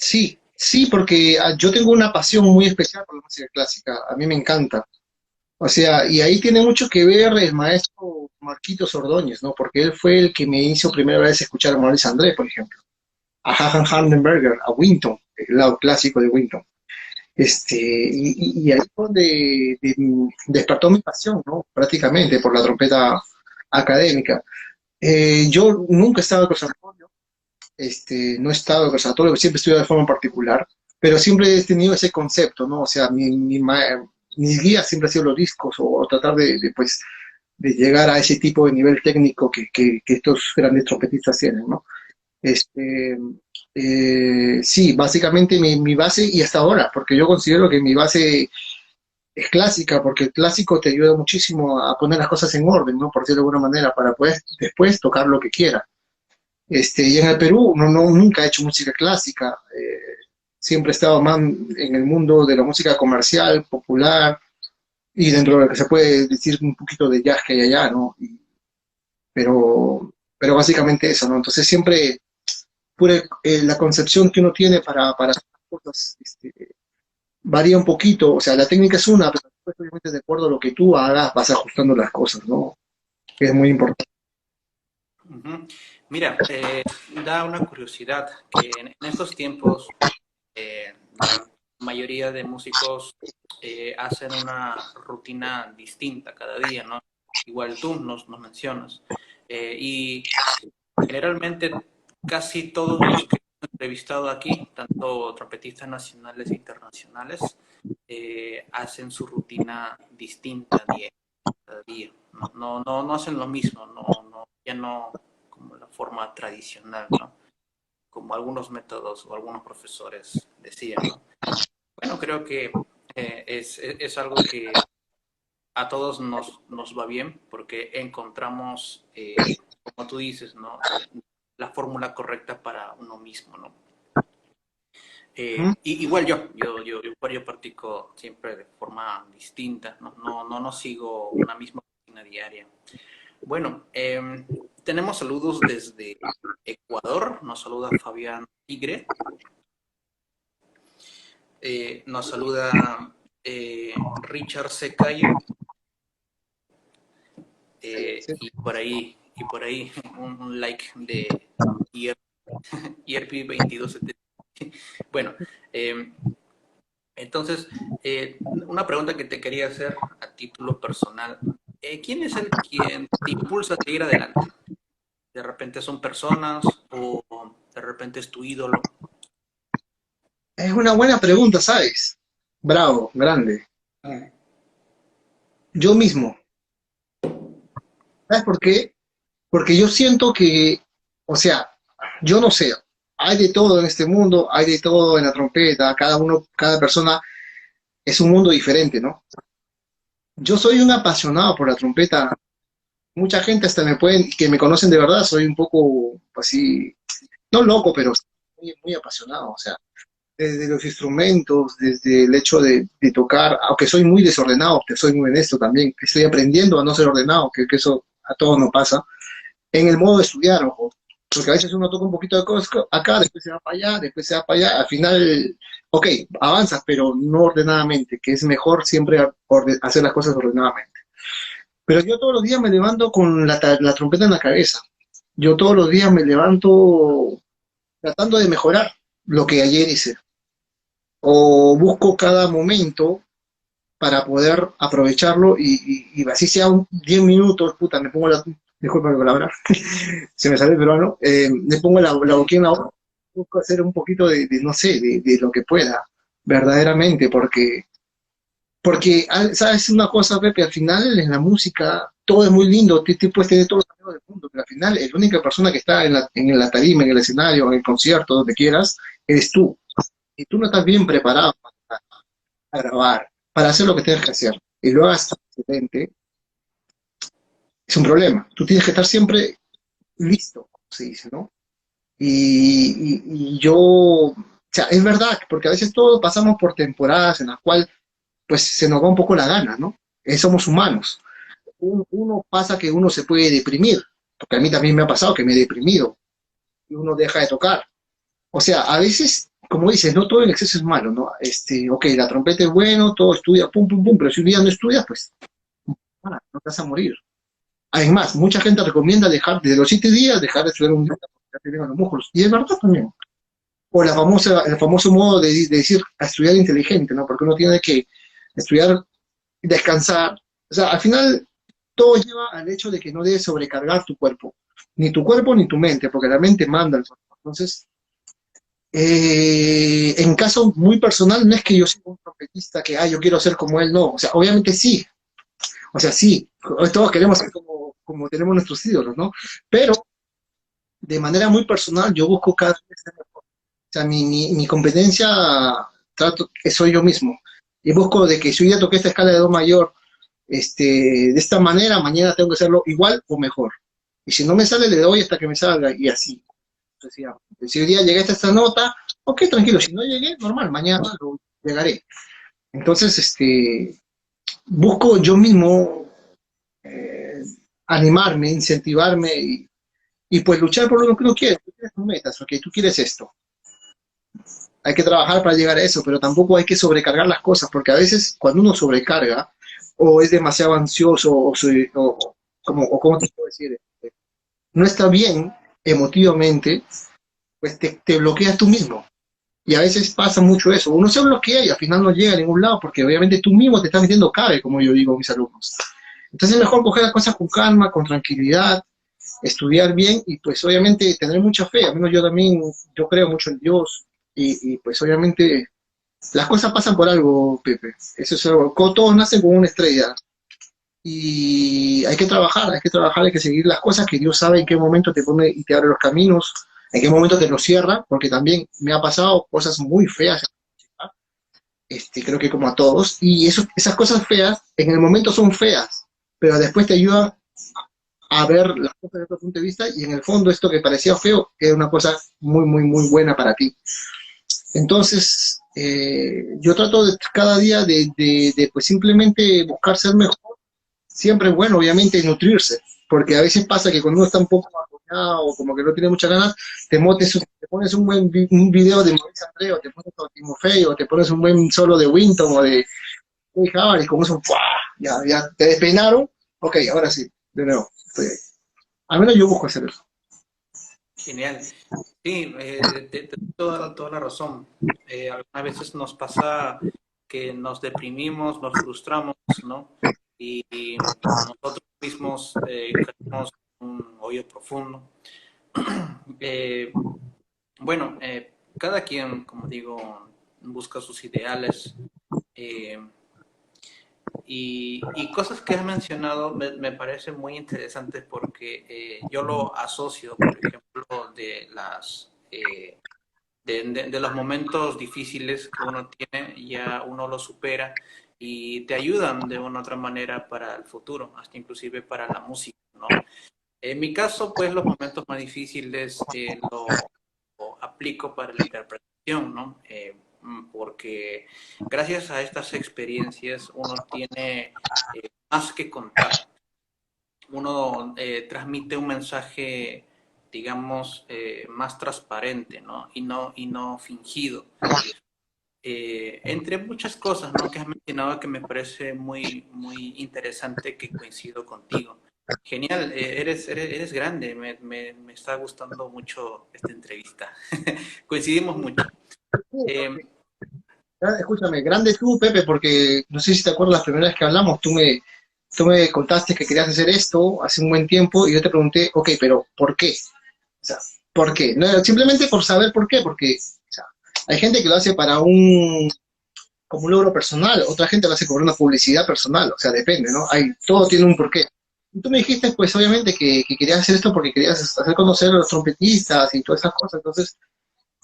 Sí, sí, porque yo tengo una pasión muy especial por la música clásica. A mí me encanta. O sea, y ahí tiene mucho que ver el maestro Marquitos Ordóñez, ¿no? Porque él fue el que me hizo primera vez escuchar a Maurice André, por ejemplo, a Johann Hardenberger, a Winton, el lado clásico de Winton. Y ahí fue donde despertó mi pasión, ¿no? Prácticamente por la trompeta académica. Yo nunca he estado en conservatorio, no he estado en conservatorio, siempre he estudiado de forma particular, pero siempre he tenido ese concepto, ¿no? O sea, mi guía siempre ha sido los discos o tratar pues, de llegar a ese tipo de nivel técnico que estos grandes trompetistas tienen, ¿no? Este, sí, básicamente mi base, y hasta ahora, porque yo considero que mi base es clásica, porque el clásico te ayuda muchísimo a poner las cosas en orden, ¿no? Por decirlo de alguna manera, para poder después tocar lo que quiera. Y en el Perú nunca he hecho música clásica, siempre he estado más en el mundo de la música comercial, popular, y dentro de lo que se puede decir un poquito de jazz que hay allá, ¿no? Pero básicamente eso, ¿no? Entonces siempre la concepción que uno tiene para hacer las cosas varía un poquito, o sea, la técnica es una, pero después obviamente de acuerdo a lo que tú hagas vas ajustando las cosas, ¿no? Que es muy importante. Uh-huh. Mira, da una curiosidad que en estos tiempos la mayoría de músicos hacen una rutina distinta cada día, ¿no? Igual tú nos mencionas. Y generalmente casi todos los que he entrevistado aquí, tanto trompetistas nacionales e internacionales, hacen su rutina distinta cada día. No hacen lo mismo, ya no como la forma tradicional, ¿no? Como algunos métodos o algunos profesores decían, ¿no? Bueno, creo que es algo que a todos nos va bien porque encontramos, como tú dices, ¿no? La fórmula correcta para uno mismo, ¿no? ¿Mm? Igual yo practico siempre de forma distinta, no sigo una misma rutina diaria. Bueno, tenemos saludos desde Ecuador, nos saluda Fabián Tigre, nos saluda Richard Secayo, Sí. y por ahí un like de ERP2270. Bueno, entonces, una pregunta que te quería hacer a título personal. ¿Quién es el quien te impulsa a seguir adelante? De repente son personas o repente es tu ídolo? Es una buena pregunta, ¿sabes? Bravo, grande. Yo mismo. ¿Sabes por qué? Porque yo siento que, o sea, yo no sé, hay de todo en este mundo, hay de todo en la trompeta, cada uno, cada persona es un mundo diferente, ¿no? Yo soy un apasionado por la trompeta. Mucha gente hasta me pueden, que me conocen de verdad, soy un poco así, no loco, pero muy, muy apasionado, o sea, desde los instrumentos, desde el hecho de tocar, aunque soy muy desordenado, que soy muy honesto también, estoy aprendiendo a no ser ordenado, que eso a todos nos pasa, en el modo de estudiar, ojo, porque a veces uno toca un poquito de cosas acá, después se va para allá, después se va para allá, al final, ok, avanzas, pero no ordenadamente, que es mejor siempre hacer las cosas ordenadamente. Pero yo todos los días me levanto con la trompeta en la cabeza. Yo todos los días me levanto tratando de mejorar lo que ayer hice. O busco cada momento para poder aprovecharlo y así sea 10 minutos, puta, me pongo disculpa la palabra, se me sale el peruano, me pongo la boquilla en la boca, busco hacer un poquito no sé, de lo que pueda, verdaderamente, porque, ¿sabes una cosa, Pepe? Al final en la música todo es muy lindo, tú puedes tener todos los amigos del mundo, pero al final la única persona que está en la tarima, en el escenario, en el concierto, donde quieras, eres tú. Y tú no estás bien preparado para grabar, para hacer lo que tienes que hacer, y lo hagas excelente, es un problema. Tú tienes que estar siempre listo, como se dice, ¿no? Y yo, o sea, es verdad, porque a veces todos pasamos por temporadas en las cuales pues se nos va un poco la gana, ¿no? Somos humanos. Uno pasa que uno se puede deprimir, porque a mí también me ha pasado que me he deprimido y uno deja de tocar. O sea, a veces, como dices, no todo en exceso es malo, ¿no? Ok, la trompeta es bueno, todo estudia, pum, pum, pum, pero si un día no estudias, pues no te vas a morir. Además, mucha gente recomienda dejar, desde los 7 días, dejar de estudiar un día porque ya te llegan los músculos. Y es verdad también. O el famoso modo de decir a estudiar inteligente, ¿no? Porque uno tiene que estudiar, descansar. O sea, al final todo lleva al hecho de que no debes sobrecargar tu cuerpo. Ni tu cuerpo ni tu mente, porque la mente manda al cuerpo. Entonces, en caso muy personal, no es que yo sea un trompetista que, yo quiero ser como él, no. O sea, obviamente sí. O sea, sí. Todos queremos ser como tenemos nuestros ídolos, ¿no? Pero de manera muy personal, yo busco cada vez ser mejor. O sea, mi competencia trato que soy yo mismo. Y busco de que si hoy día toqué esta escala de do mayor, de esta manera, mañana tengo que hacerlo igual o mejor. Y si no me sale, le doy hasta que me salga y así. Entonces, si hoy día llegué hasta esta nota, ok, tranquilo, si no llegué, normal, mañana llegaré. Entonces, busco yo mismo eh, animarme, incentivarme y pues luchar por lo que uno quiere. Tú tienes tus metas, ok, tú quieres esto. Hay que trabajar para llegar a eso, pero tampoco hay que sobrecargar las cosas, porque a veces cuando uno sobrecarga o es demasiado ansioso como te puedo decir, no está bien emotivamente, pues te bloqueas tú mismo. Y a veces pasa mucho eso. Uno se bloquea y al final no llega a ningún lado porque obviamente tú mismo te estás metiendo cabe, como yo digo a mis alumnos. Entonces es mejor coger las cosas con calma, con tranquilidad, estudiar bien y pues obviamente tener mucha fe. A menos yo también, yo creo mucho en Dios y pues obviamente las cosas pasan por algo, Pepe. Eso es algo. Todos nacen con una estrella y hay que seguir las cosas que Dios sabe en qué momento te pone y te abre los caminos, en qué momento te los cierra, porque también me ha pasado cosas muy feas, creo que como a todos, y esas cosas feas en el momento son feas, pero después te ayudan a ver las cosas desde otro punto de vista y en el fondo esto que parecía feo es una cosa muy, muy, muy buena para ti. Entonces, yo trato cada día pues simplemente buscar ser mejor. Siempre es bueno, obviamente, nutrirse, porque a veces pasa que cuando uno está un poco agobiado o como que no tiene muchas ganas, te pones un un video de Mauricio Andreo, te pones a Timofey, o te pones un buen solo de Winton o de Javar y con eso, ¡pua! Ya te despeinaron, ok, ahora sí, de nuevo, estoy ahí. Al menos yo busco hacer eso. Genial. Sí, te doy toda la razón. Algunas veces nos pasa que nos deprimimos, nos frustramos, ¿no? Y nosotros mismos caemos en un hoyo profundo. Eh, Bueno, cada quien, como digo, busca sus ideales. eh, y cosas que has mencionado me parecen muy interesantes porque yo lo asocio, por ejemplo, de los momentos difíciles que uno tiene, ya uno lo supera y te ayudan de una u otra manera para el futuro, hasta inclusive para la música, ¿no? En mi caso, pues los momentos más difíciles lo aplico para la interpretación, ¿no? Porque gracias a estas experiencias uno tiene más que contar. Uno transmite un mensaje, digamos, más transparente, ¿no? Y no fingido. Entre muchas cosas, ¿no? Que has mencionado que me parece muy interesante, que coincido contigo. Genial, eres grande, me está gustando mucho esta entrevista. Coincidimos mucho. Eh, Escúchame, grande tú, Pepe, porque no sé si te acuerdas la primera vez que hablamos, tú me contaste que querías hacer esto hace un buen tiempo y yo te pregunté, ok, pero ¿por qué? O sea, ¿por qué? No, simplemente por saber por qué, porque o sea, hay gente que lo hace para como un logro personal, otra gente lo hace como una publicidad personal, o sea, depende, ¿no? Todo tiene un porqué. Y tú me dijiste, pues, obviamente, que querías hacer esto porque querías hacer conocer a los trompetistas y todas esas cosas, entonces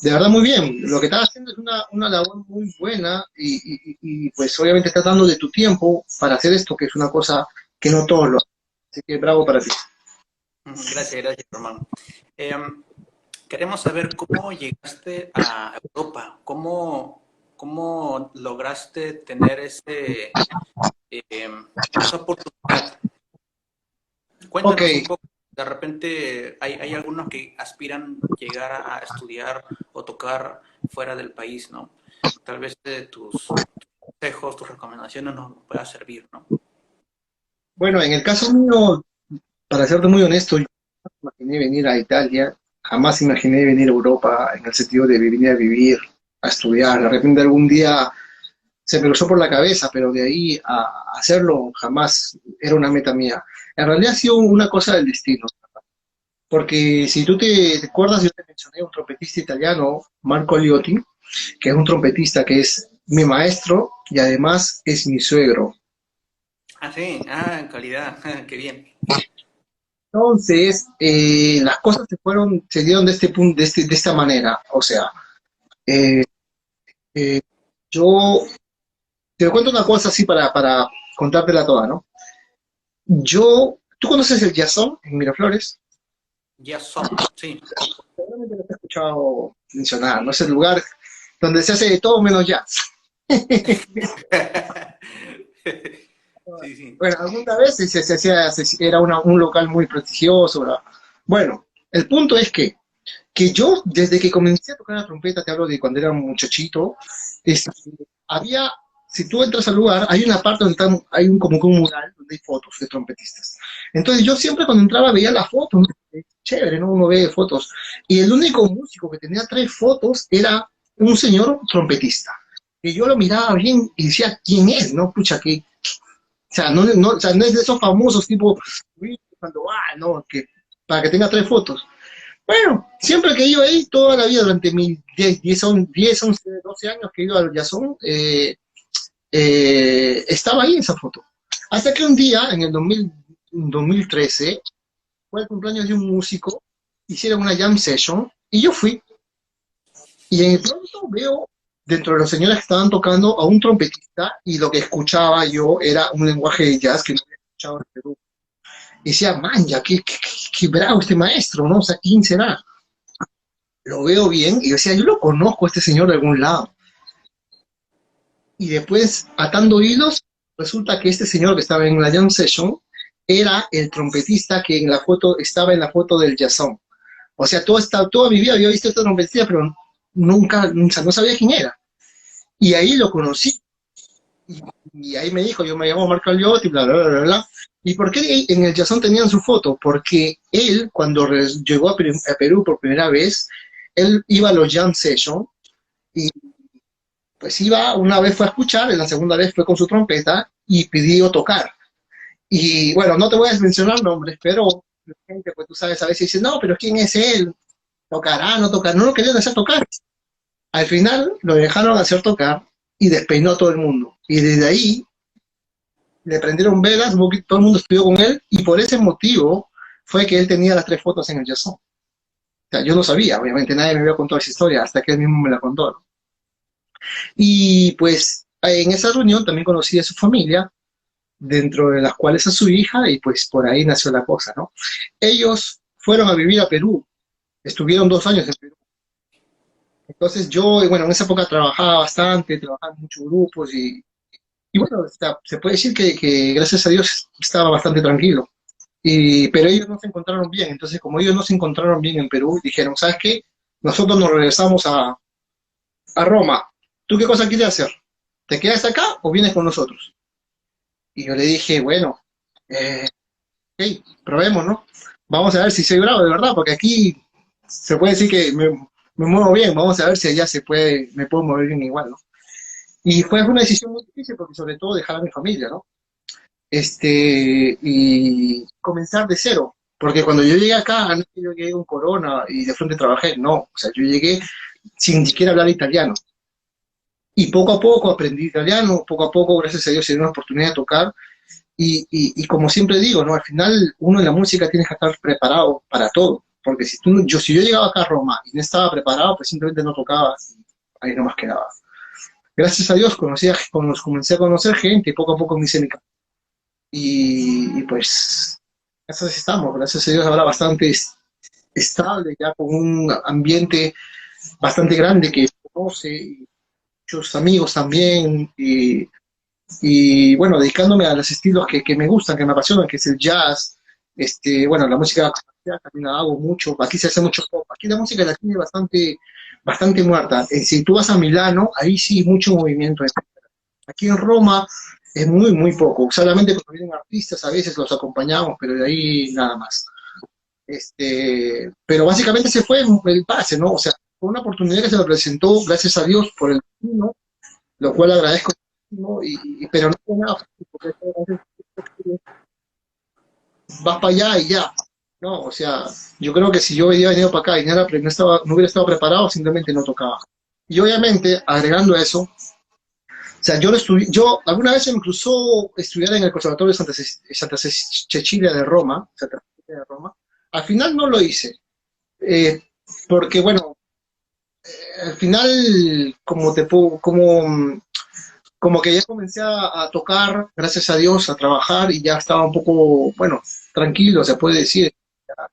de verdad, muy bien. Lo que estás haciendo es una labor muy buena y, pues obviamente estás dando de tu tiempo para hacer esto, que es una cosa que no todos lo hacen. Así que bravo para ti. gracias, Román. Eh, Queremos saber cómo llegaste a Europa, cómo lograste tener esa oportunidad. Ok, Cuéntanos un poco. De repente hay algunos que aspiran llegar a estudiar o tocar fuera del país, ¿no? Tal vez tus consejos, tus recomendaciones nos puedan servir, ¿no? bueno, en el caso mío, para serte muy honesto, yo no imaginé venir a Italia, jamás imaginé venir a Europa en el sentido de venir a vivir, a estudiar. De repente algún día se me cruzó por la cabeza, pero de ahí a hacerlo jamás era una meta mía. En realidad ha sido una cosa del destino. Porque si tú te acuerdas, yo te mencioné un trompetista italiano, Marco Liotti, que es un trompetista que es mi maestro y además es mi suegro. Ah, sí, en calidad, qué bien. Entonces, las cosas se dieron de este punto, de esta manera. O sea, eh, eh, yo te cuento una cosa así para contártela toda, ¿no? ¿Tú conoces el Jazzón en Miraflores? Ya son, sí. Seguramente lo has escuchado mencionar, ¿no? Es el lugar donde se hace de todo menos jazz. Sí, sí. Bueno, alguna vez era un local muy prestigioso, ¿verdad? Bueno, el punto es que yo, desde que comencé a tocar la trompeta, te hablo de cuando era un muchachito, este, había, si tú entras al lugar, hay una parte donde hay como que un mural donde hay fotos de trompetistas. Entonces yo siempre cuando entraba veía la foto, ¿no? Chévere, ¿no? Uno ve fotos. Y el único músico que tenía 3 fotos era un señor trompetista. Y yo lo miraba bien y decía, ¿quién es? ¿No? Pucha, o sea, o sea, no es de esos famosos tipo, cuando, no, para que tenga 3 fotos. Bueno, siempre que iba ahí, toda la vida, durante mis 11, 12 años que iba al Yazón, estaba ahí esa foto. Hasta que un día, en el 2013, fue el cumpleaños de un músico, hicieron una jam session, y yo fui, y en el pronto veo, dentro de los señores que estaban tocando, a un trompetista, y lo que escuchaba yo era un lenguaje de jazz que no había escuchado en Perú. Y decía, man, ya, qué bravo este maestro, ¿no? O sea, ¿quién será? Lo veo bien, y yo decía, yo lo conozco a este señor de algún lado. Y después, atando hilos, resulta que este señor que estaba en la jam session era el trompetista que estaba en la foto del jazzón. O sea, toda mi vida había visto a este trompetista, pero nunca, o sea, no sabía quién era. Y ahí lo conocí. Y, y ahí me dijo, yo me llamo Marco Aliotti, bla, bla, bla, bla, bla. ¿Y por qué en el jazzón tenían su foto? Porque él, cuando llegó a Perú por primera vez, él iba a los jam sessions y pues una vez fue a escuchar, y la segunda vez fue con su trompeta y pidió tocar. Y bueno, no te voy a mencionar nombres, pero la gente, pues tú sabes, a veces dice, no, pero ¿quién es él? tocará, no tocará, no lo querían hacer tocar. Al final lo dejaron hacer tocar y despeinó a todo el mundo. Y desde ahí le prendieron velas, todo el mundo estudió con él y por ese motivo fue que él tenía las 3 fotos en el Jason. O sea, yo no sabía, obviamente nadie me había contado esa historia hasta que él mismo me la contó, ¿no? Y pues en esa reunión también conocí a su familia, dentro de las cuales a su hija, y pues por ahí nació la cosa, ¿no? Ellos fueron a vivir a Perú, estuvieron 2 años en Perú. Entonces yo, bueno, en esa época trabajaba bastante, trabajaba en muchos grupos y bueno, se puede decir que gracias a Dios estaba bastante tranquilo. Pero ellos no se encontraron bien, entonces como ellos no se encontraron bien en Perú, dijeron, ¿sabes qué? Nosotros nos regresamos a Roma. ¿Tú qué cosa quieres hacer? ¿Te quedas acá o vienes con nosotros? Y yo le dije, bueno, eh, ok, probemos, ¿no? Vamos a ver si soy bravo de verdad, porque aquí se puede decir que me muevo bien, vamos a ver si allá me puedo mover bien igual, ¿no? Y fue una decisión muy difícil porque sobre todo dejar a mi familia, ¿no? Y comenzar de cero. Porque cuando yo llegué acá, no es que yo llegué con corona y de frente trabajé, no. O sea, yo llegué sin siquiera hablar italiano. Y poco a poco aprendí italiano, poco a poco, gracias a Dios, se dio una oportunidad de tocar. Y como siempre digo, ¿no? Al final, uno en la música tiene que estar preparado para todo. Porque si yo llegaba acá a Roma y no estaba preparado, pues simplemente no tocaba, ahí nomás quedaba. Gracias a Dios comencé a conocer gente y poco a poco me hice mi camino. Pues, gracias estamos, gracias a Dios ahora bastante estable, ya con un ambiente bastante grande que conoce, y muchos amigos también, bueno, dedicándome a los estilos que me gustan, que me apasionan, que es el jazz, bueno, la música también la hago mucho, aquí se hace mucho pop, aquí la música latina es bastante muerta. Si tú vas a Milano, ahí sí mucho movimiento. Aquí en Roma es muy poco. Solamente cuando vienen artistas a veces los acompañamos, pero de ahí nada más. Pero básicamente se fue el pase, ¿no? O sea, fue una oportunidad que se me presentó, gracias a Dios, por el destino, lo cual agradezco muchísimo, pero no fue nada fácil, porque vas para allá y ya. No, o sea, yo creo que si yo hubiera venido para acá y no hubiera estado preparado, simplemente no tocaba. Y obviamente, agregando a eso, o sea, yo alguna vez me cruzó estudiar en el Conservatorio de Santa Cecilia de Roma, Santa Cecilia de Roma. Al final no lo hice, eh, porque bueno, al final como que ya comencé a tocar, gracias a Dios, a trabajar y ya estaba un poco, bueno, tranquilo, se puede decir.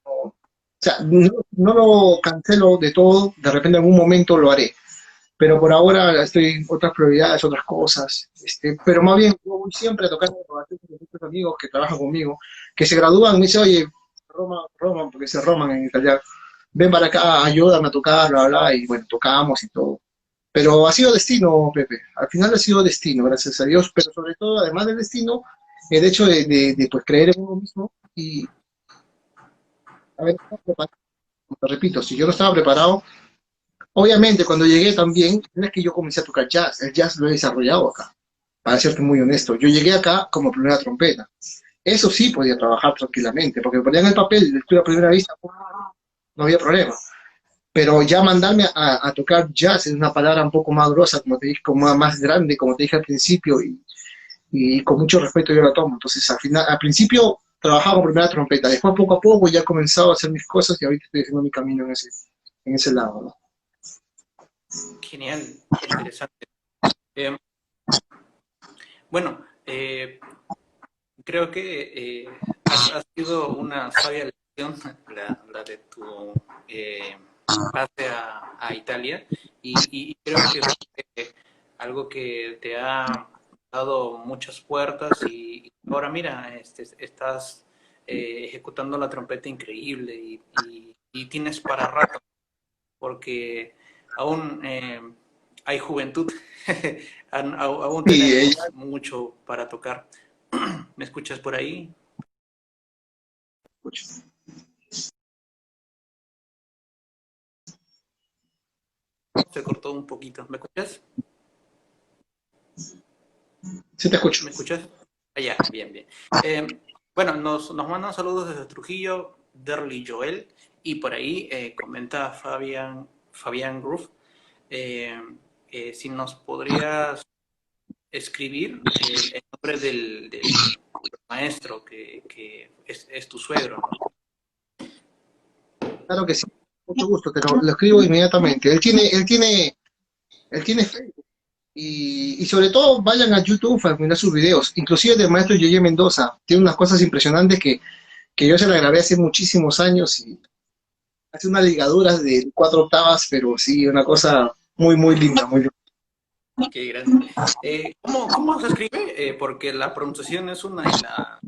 O sea, no lo cancelo de todo, de repente en algún momento lo haré, pero por ahora estoy en otras prioridades, otras cosas. Pero más bien, yo voy siempre a tocar con muchos amigos que trabajan conmigo, que se gradúan, me dicen, oye, Roma, porque se Roman en italiano, ven para acá, ayúdame a tocar, bla, bla, y bueno, tocamos y todo. Pero ha sido destino, Pepe, al final ha sido destino, gracias a Dios, pero sobre todo, además del destino, el hecho de pues, creer en uno mismo y haber estado preparado. Te repito, si yo no estaba preparado, obviamente, cuando llegué también, no es que yo comencé a tocar jazz, el jazz lo he desarrollado acá, para serte muy honesto. Yo llegué acá como primera trompeta. Eso sí podía trabajar tranquilamente, porque me ponían el papel, lectura a primera vista, no había problema. Pero ya mandarme a tocar jazz es una palabra un poco más grosa, como te dije, como más grande, como te dije al principio, y con mucho respeto yo la tomo. Entonces, al principio trabajaba con primera trompeta, después poco a poco ya he comenzado a hacer mis cosas y ahorita estoy haciendo mi camino en ese lado, ¿no? Genial, interesante. Eh, bueno, creo que ha sido una sabia lección la de tu pase a Italia y creo que fue algo que te ha dado muchas puertas y ahora mira, estás ejecutando la trompeta increíble y tienes para rato porque aún hay juventud, aún Y tenemos mucho para tocar. ¿Me escuchas por ahí? Se cortó un poquito. ¿Me escuchas? sí te escucho. ¿Me escuchas? Allá, bien, bien. Bueno, nos mandan saludos desde Trujillo, Derly Joel, Y por ahí comenta Fabián Groove, si nos podrías escribir el nombre del maestro que es tu suegro, ¿no? Claro que sí, mucho gusto, lo escribo inmediatamente. Él tiene Facebook. Y sobre todo vayan a YouTube a mirar sus videos, inclusive del maestro Yeye Mendoza. Tiene unas cosas impresionantes que yo se la grabé hace muchísimos años y hace unas ligaduras de 4 octavas, pero sí, una cosa muy, muy linda, muy linda. Qué grande. ¿Cómo se escribe? Porque la pronunciación es una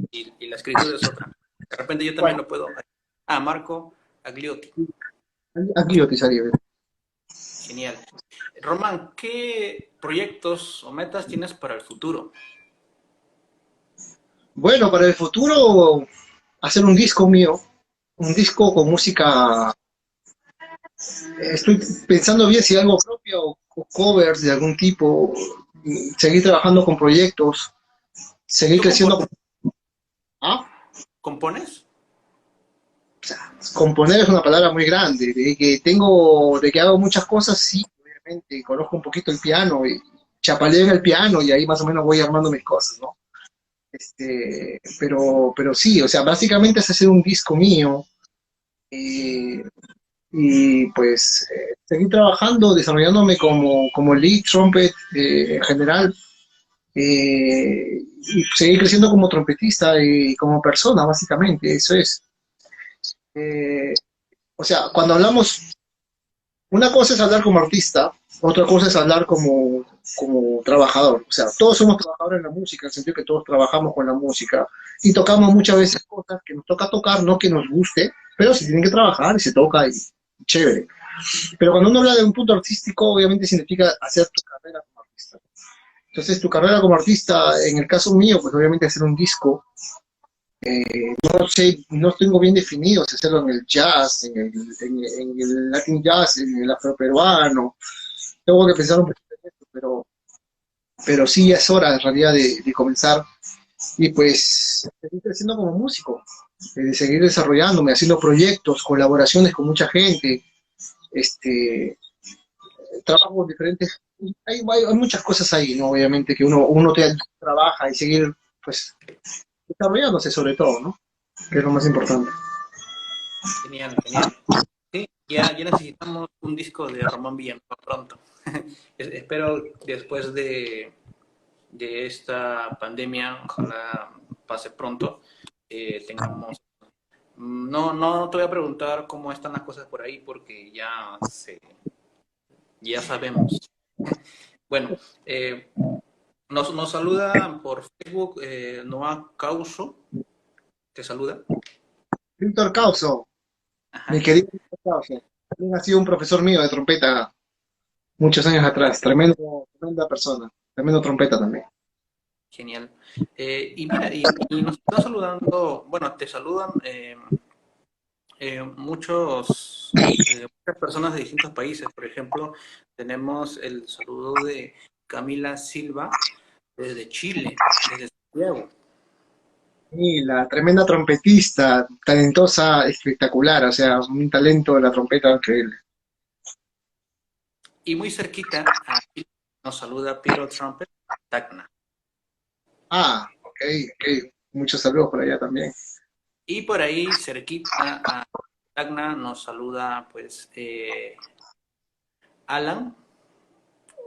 y la escritura es otra. De repente yo también Bueno, lo puedo. Ah, Marco Agliotti. aquí yo te salí. Genial. Román, ¿qué proyectos o metas tienes para el futuro? Bueno, para el futuro, hacer un disco mío, un disco con música. Estoy pensando bien si algo propio o covers de algún tipo, seguir trabajando con proyectos, seguir ¿Tú compones? creciendo. Ah, ¿Compones? componer es una palabra muy grande, de que hago muchas cosas, sí, obviamente, conozco un poquito el piano y chapaleo en el piano y ahí más o menos voy armando mis cosas, ¿no? Pero sí, o sea, básicamente es hacer un disco mío eh, y pues seguir trabajando, desarrollándome como lead trumpet en general y seguir creciendo como trompetista y como persona, básicamente, eso es. Eh, o sea, cuando hablamos, una cosa es hablar como artista, otra cosa es hablar como trabajador. O sea, todos somos trabajadores en la música, en el sentido que todos trabajamos con la música y tocamos muchas veces cosas que nos toca tocar, no que nos guste, pero se tienen que trabajar y se toca y chévere. Pero cuando uno habla de un punto artístico, obviamente significa hacer tu carrera como artista. Entonces, tu carrera como artista, en el caso mío, pues obviamente hacer un disco. No sé, no tengo bien definido si hacerlo en el jazz, en el Latin jazz, en el afroperuano. Tengo que pensar un poquito en esto, pero sí es hora en realidad de comenzar y pues seguir creciendo como músico, de seguir desarrollándome, haciendo proyectos, colaboraciones con mucha gente, este, trabajo con diferentes, hay muchas cosas ahí, ¿no? Obviamente que trabaja y seguir pues desarrollándose sobre todo, ¿no? Que es lo más importante. Genial, genial. Sí, ya necesitamos un disco de Román Villanueva pronto. Espero después de esta pandemia, ojalá pase pronto, tengamos... No te voy a preguntar cómo están las cosas por ahí porque ya sabemos. Bueno, nos saluda por Facebook Noah Causo, te saluda. Víctor Causo, mi Ajá, querido Víctor Causo, también ha sido un profesor mío de trompeta muchos años atrás, tremenda persona, tremendo trompeta también. genial. Y mira, y nos están saludando, bueno, te saludan muchas personas de distintos países. Por ejemplo, tenemos el saludo de Camila Silva desde Chile, desde Santiago. Y la tremenda trompetista, talentosa, espectacular, o sea, un talento de la trompeta increíble. Y muy cerquita, aquí nos saluda Piero Trumpet, Tacna. Ah, ok, ok. Muchos saludos por allá también. Y por ahí, cerquita a Tacna, nos saluda, pues, Alan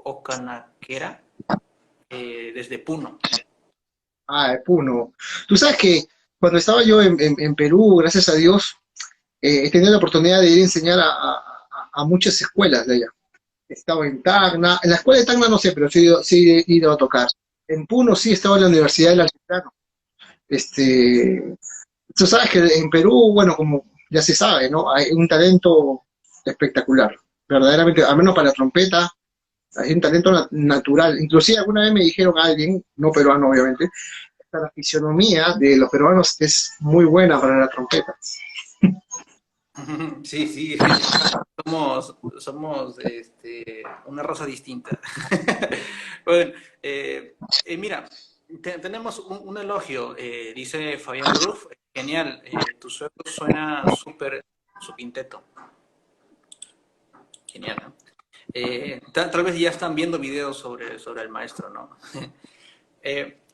Ocanaquera, desde Puno. Ah, de Puno. Tú sabes que cuando estaba yo en Perú, gracias a Dios, he tenido la oportunidad de ir a enseñar a muchas escuelas de allá. Estaba en Tacna, en la escuela de Tacna no sé, pero sí he ido a tocar. En Puno sí estaba en la Universidad del Altiplano. Este, tú sabes que en Perú, bueno, como ya se sabe, ¿no? Hay un talento espectacular, verdaderamente, al menos para la trompeta, hay un talento natural. Inclusive alguna vez me dijeron a alguien, no peruano obviamente, que la fisionomía de los peruanos es muy buena para la trompeta. Sí, sí, somos una raza distinta. Bueno, mira, tenemos un elogio, dice Fabián Ruf, genial, tu suegro suena súper su quinteto. Genial, ¿no? Tal vez ya están viendo videos sobre el maestro, ¿no?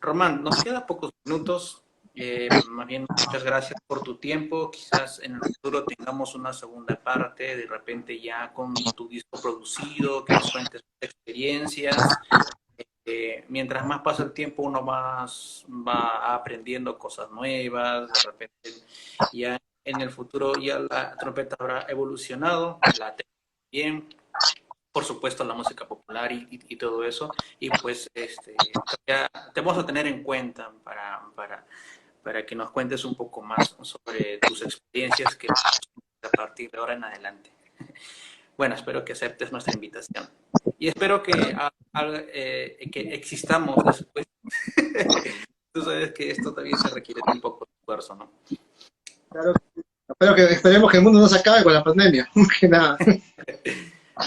Román, nos queda pocos minutos. Más bien, muchas gracias por tu tiempo. Quizás en el futuro tengamos una segunda parte, de repente ya con tu disco producido, que nos cuentes tus experiencias. Mientras más pasa el tiempo, uno más va aprendiendo cosas nuevas. De repente, ya en el futuro ya la trompeta habrá evolucionado, la técnica bien, por supuesto la música popular y todo eso, y pues ya te vamos a tener en cuenta para que nos cuentes un poco más sobre tus experiencias que a partir de ahora en adelante. Bueno, espero que aceptes nuestra invitación y espero que existamos después. Tú sabes que esto también se requiere de un poco de esfuerzo, ¿no? Claro, esperemos que el mundo no se acabe con la pandemia, que nada.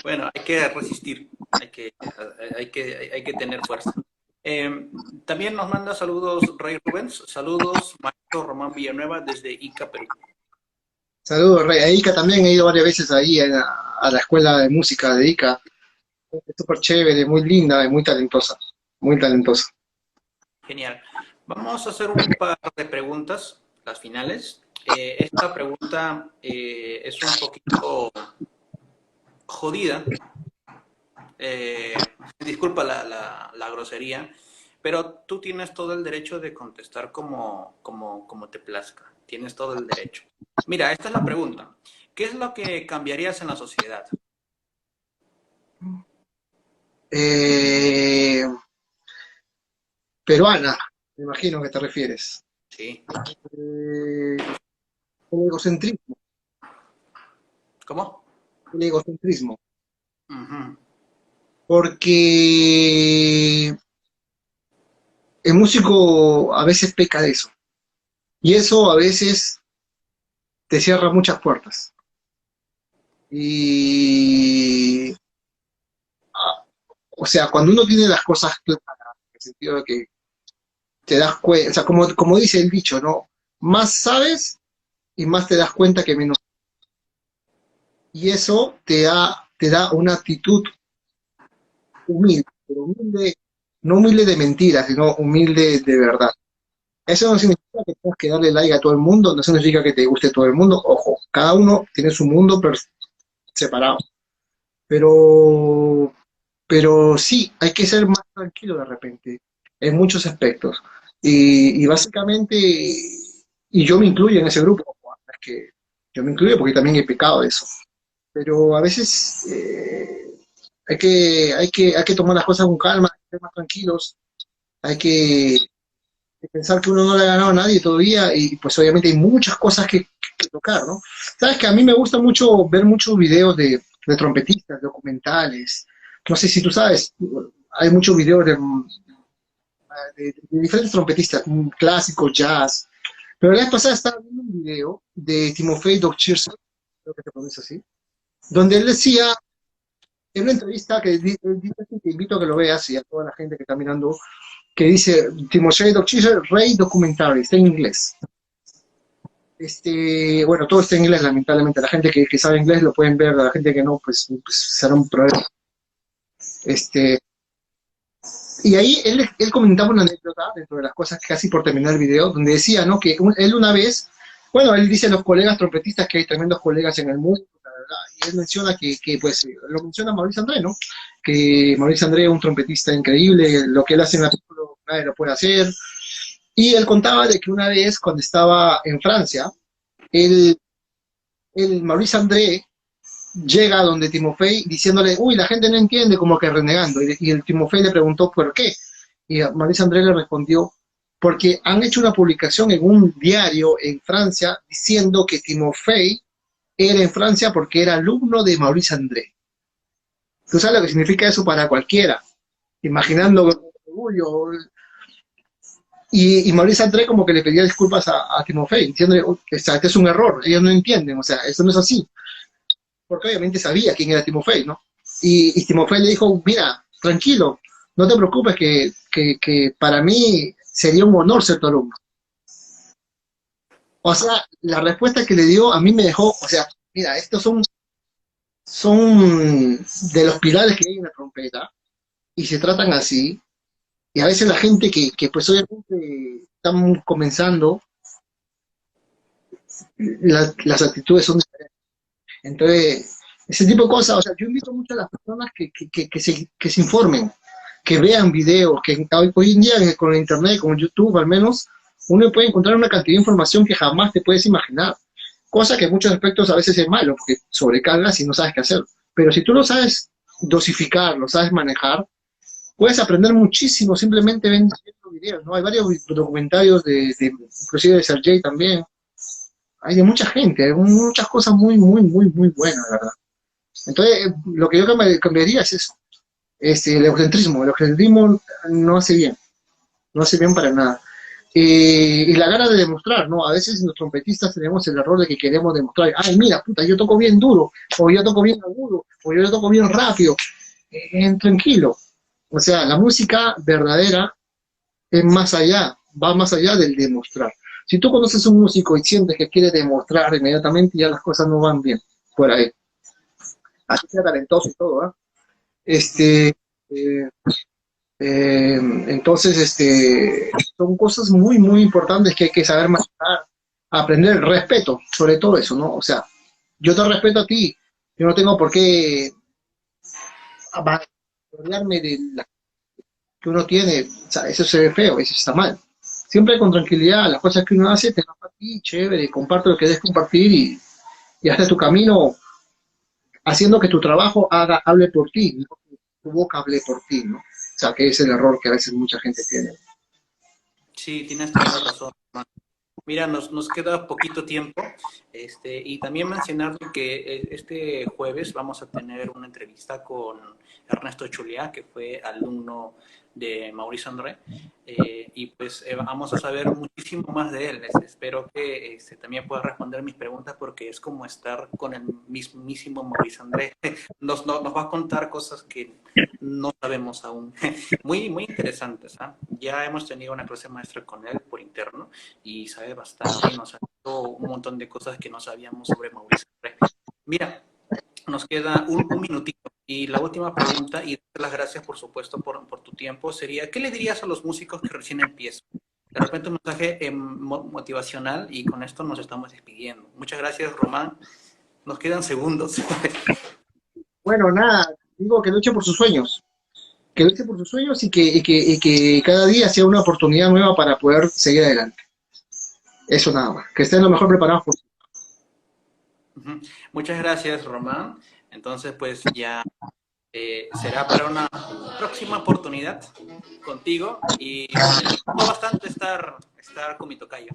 Bueno, hay que resistir, hay que tener fuerza. También nos manda saludos Rey Rubens, saludos maestro Román Villanueva desde Ica, Perú. Saludos, Rey. A Ica también he ido varias veces ahí a la escuela de música de Ica. Es súper chévere, muy linda y muy talentosa. Muy talentosa. Genial. Vamos a hacer un par de preguntas, las finales. Esta pregunta es un poquito jodida. Disculpa la grosería, pero tú tienes todo el derecho de contestar como te plazca. Tienes todo el derecho. Mira, esta es la pregunta. ¿Qué es lo que cambiarías en la sociedad? Peruana, me imagino que te refieres. Sí. El egocentrismo. ¿Cómo? El egocentrismo. Uh-huh. Porque el músico a veces peca de eso. Y eso a veces te cierra muchas puertas. Y, o sea, cuando uno tiene las cosas claras, en el sentido de que te das cuenta, o sea, como dice el dicho, ¿no? Más sabes y más te das cuenta que menos. Y eso te da una actitud humilde, pero humilde, no humilde de mentiras, sino humilde de verdad. Eso no significa que tengas que darle like a todo el mundo, no significa que te guste todo el mundo, ojo, cada uno tiene su mundo separado. Pero, pero sí, hay que ser más tranquilo de repente, en muchos aspectos. Y básicamente, y yo me incluyo en ese grupo, es que yo me incluyo porque también he pecado de eso. Pero a veces hay que tomar las cosas con calma, hay que ser más tranquilos, hay que pensar que uno no le ha ganado a nadie todavía y pues obviamente hay muchas cosas que tocar, ¿no? Sabes que a mí me gusta mucho ver muchos videos de trompetistas, documentales, no sé si tú sabes, hay muchos videos de diferentes trompetistas, clásicos, jazz, pero la vez pasada estaba viendo un video de Timofey Dovchirson, creo que se pronuncia así, donde él decía, en una entrevista que él dice, te invito a que lo veas y a toda la gente que está mirando, que dice Timofey Dovchirson, Rey Documentary, está en inglés. Bueno, todo está en inglés, lamentablemente. La gente que sabe inglés lo pueden ver, la gente que no, pues será un problema. Y ahí él comentaba una anécdota dentro de las cosas, casi por terminar el video, donde decía, ¿no? Que él una vez, bueno, él dice a los colegas trompetistas que hay tremendos colegas en el mundo, la verdad, y él menciona pues, lo menciona Maurice André, ¿no? Que Maurice André es un trompetista increíble, lo que él hace en la película nadie lo puede hacer. Y él contaba de que una vez, cuando estaba en Francia, el Maurice André llega donde Timofey diciéndole, uy, la gente no entiende, como que renegando. Y el Timofey le preguntó por qué. Y Maurice André le respondió, porque han hecho una publicación en un diario en Francia diciendo que Timofey era en Francia porque era alumno de Maurice André. ¿Tú sabes lo que significa eso para cualquiera? Imaginando orgullo. Y Maurice André como que le pedía disculpas a Timofey, diciéndole, este es un error, ellos no entienden, o sea, eso no es así. Porque obviamente sabía quién era Timofey, ¿no? Y Timofey le dijo, mira, tranquilo, no te preocupes que para mí sería un honor ser tu alumno. O sea, la respuesta que le dio a mí me dejó, o sea, mira, estos son de los pilares que hay en la trompeta, y se tratan así, y a veces la gente que pues obviamente están comenzando, las actitudes son diferentes. Entonces, ese tipo de cosas, o sea, yo invito mucho a las personas que se informen, que vean videos, que hoy en día con el internet, con YouTube al menos, uno puede encontrar una cantidad de información que jamás te puedes imaginar. Cosa que en muchos aspectos a veces es malo, porque sobrecargas y no sabes qué hacer. Pero si tú lo sabes dosificar, lo sabes manejar, puedes aprender muchísimo simplemente viendo videos, ¿no? Hay varios documentarios inclusive de Sergey también. Hay de mucha gente, hay muchas cosas muy, muy, muy, muy buenas, la verdad. Entonces, lo que yo cambiaría es eso, el egocentrismo no hace bien, no hace bien para nada. Y la gana de demostrar, ¿no? A veces los trompetistas tenemos el error de que queremos demostrar, ay, mira, puta, yo toco bien duro, o yo toco bien agudo, o yo toco bien rápido. Tranquilo. O sea, la música verdadera es más allá, va más allá del demostrar. Si tú conoces a un músico y sientes que quiere demostrar inmediatamente, ya las cosas no van bien por ahí. Así sea talentoso y todo, ¿ah? Este, eh, entonces, son cosas muy, muy importantes que hay que saber manejar, aprender respeto, sobre todo eso, ¿no? O sea, yo te respeto a ti, yo no tengo por qué rodearme de la que uno tiene, o sea, eso se ve feo, eso está mal. Siempre con tranquilidad, las cosas que uno hace, te vas para ti, chévere, comparte lo que debes compartir y hazte tu camino haciendo que tu trabajo hable por ti, no que tu boca hable por ti, ¿no? O sea, que es el error que a veces mucha gente tiene. Sí, tienes toda la razón. Mira, nos queda poquito tiempo, y también mencionar que este jueves vamos a tener una entrevista con Ernesto Chulia, que fue alumno de Maurice André, y pues vamos a saber muchísimo más de él. Espero que también pueda responder mis preguntas porque es como estar con el mismísimo Maurice André. Nos va a contar cosas que no sabemos aún. Muy, muy interesantes, ¿eh? Ya hemos tenido una clase maestra con él por interno y sabe bastante y nos ha dicho un montón de cosas que no sabíamos sobre Mauricio. Mira, nos queda un minutito y la última pregunta, y las gracias por supuesto por tu tiempo, sería, ¿qué le dirías a los músicos que recién empiezan? De repente un mensaje motivacional y con esto nos estamos despidiendo. Muchas gracias, Román. Nos quedan segundos. Bueno, nada, digo que luche por sus sueños, que luche por sus sueños y que cada día sea una oportunidad nueva para poder seguir adelante. Eso nada más, que estén lo mejor preparados posible. Muchas gracias, Román. Entonces, pues ya será para una próxima oportunidad contigo y me gustó bastante estar con mi tocayo.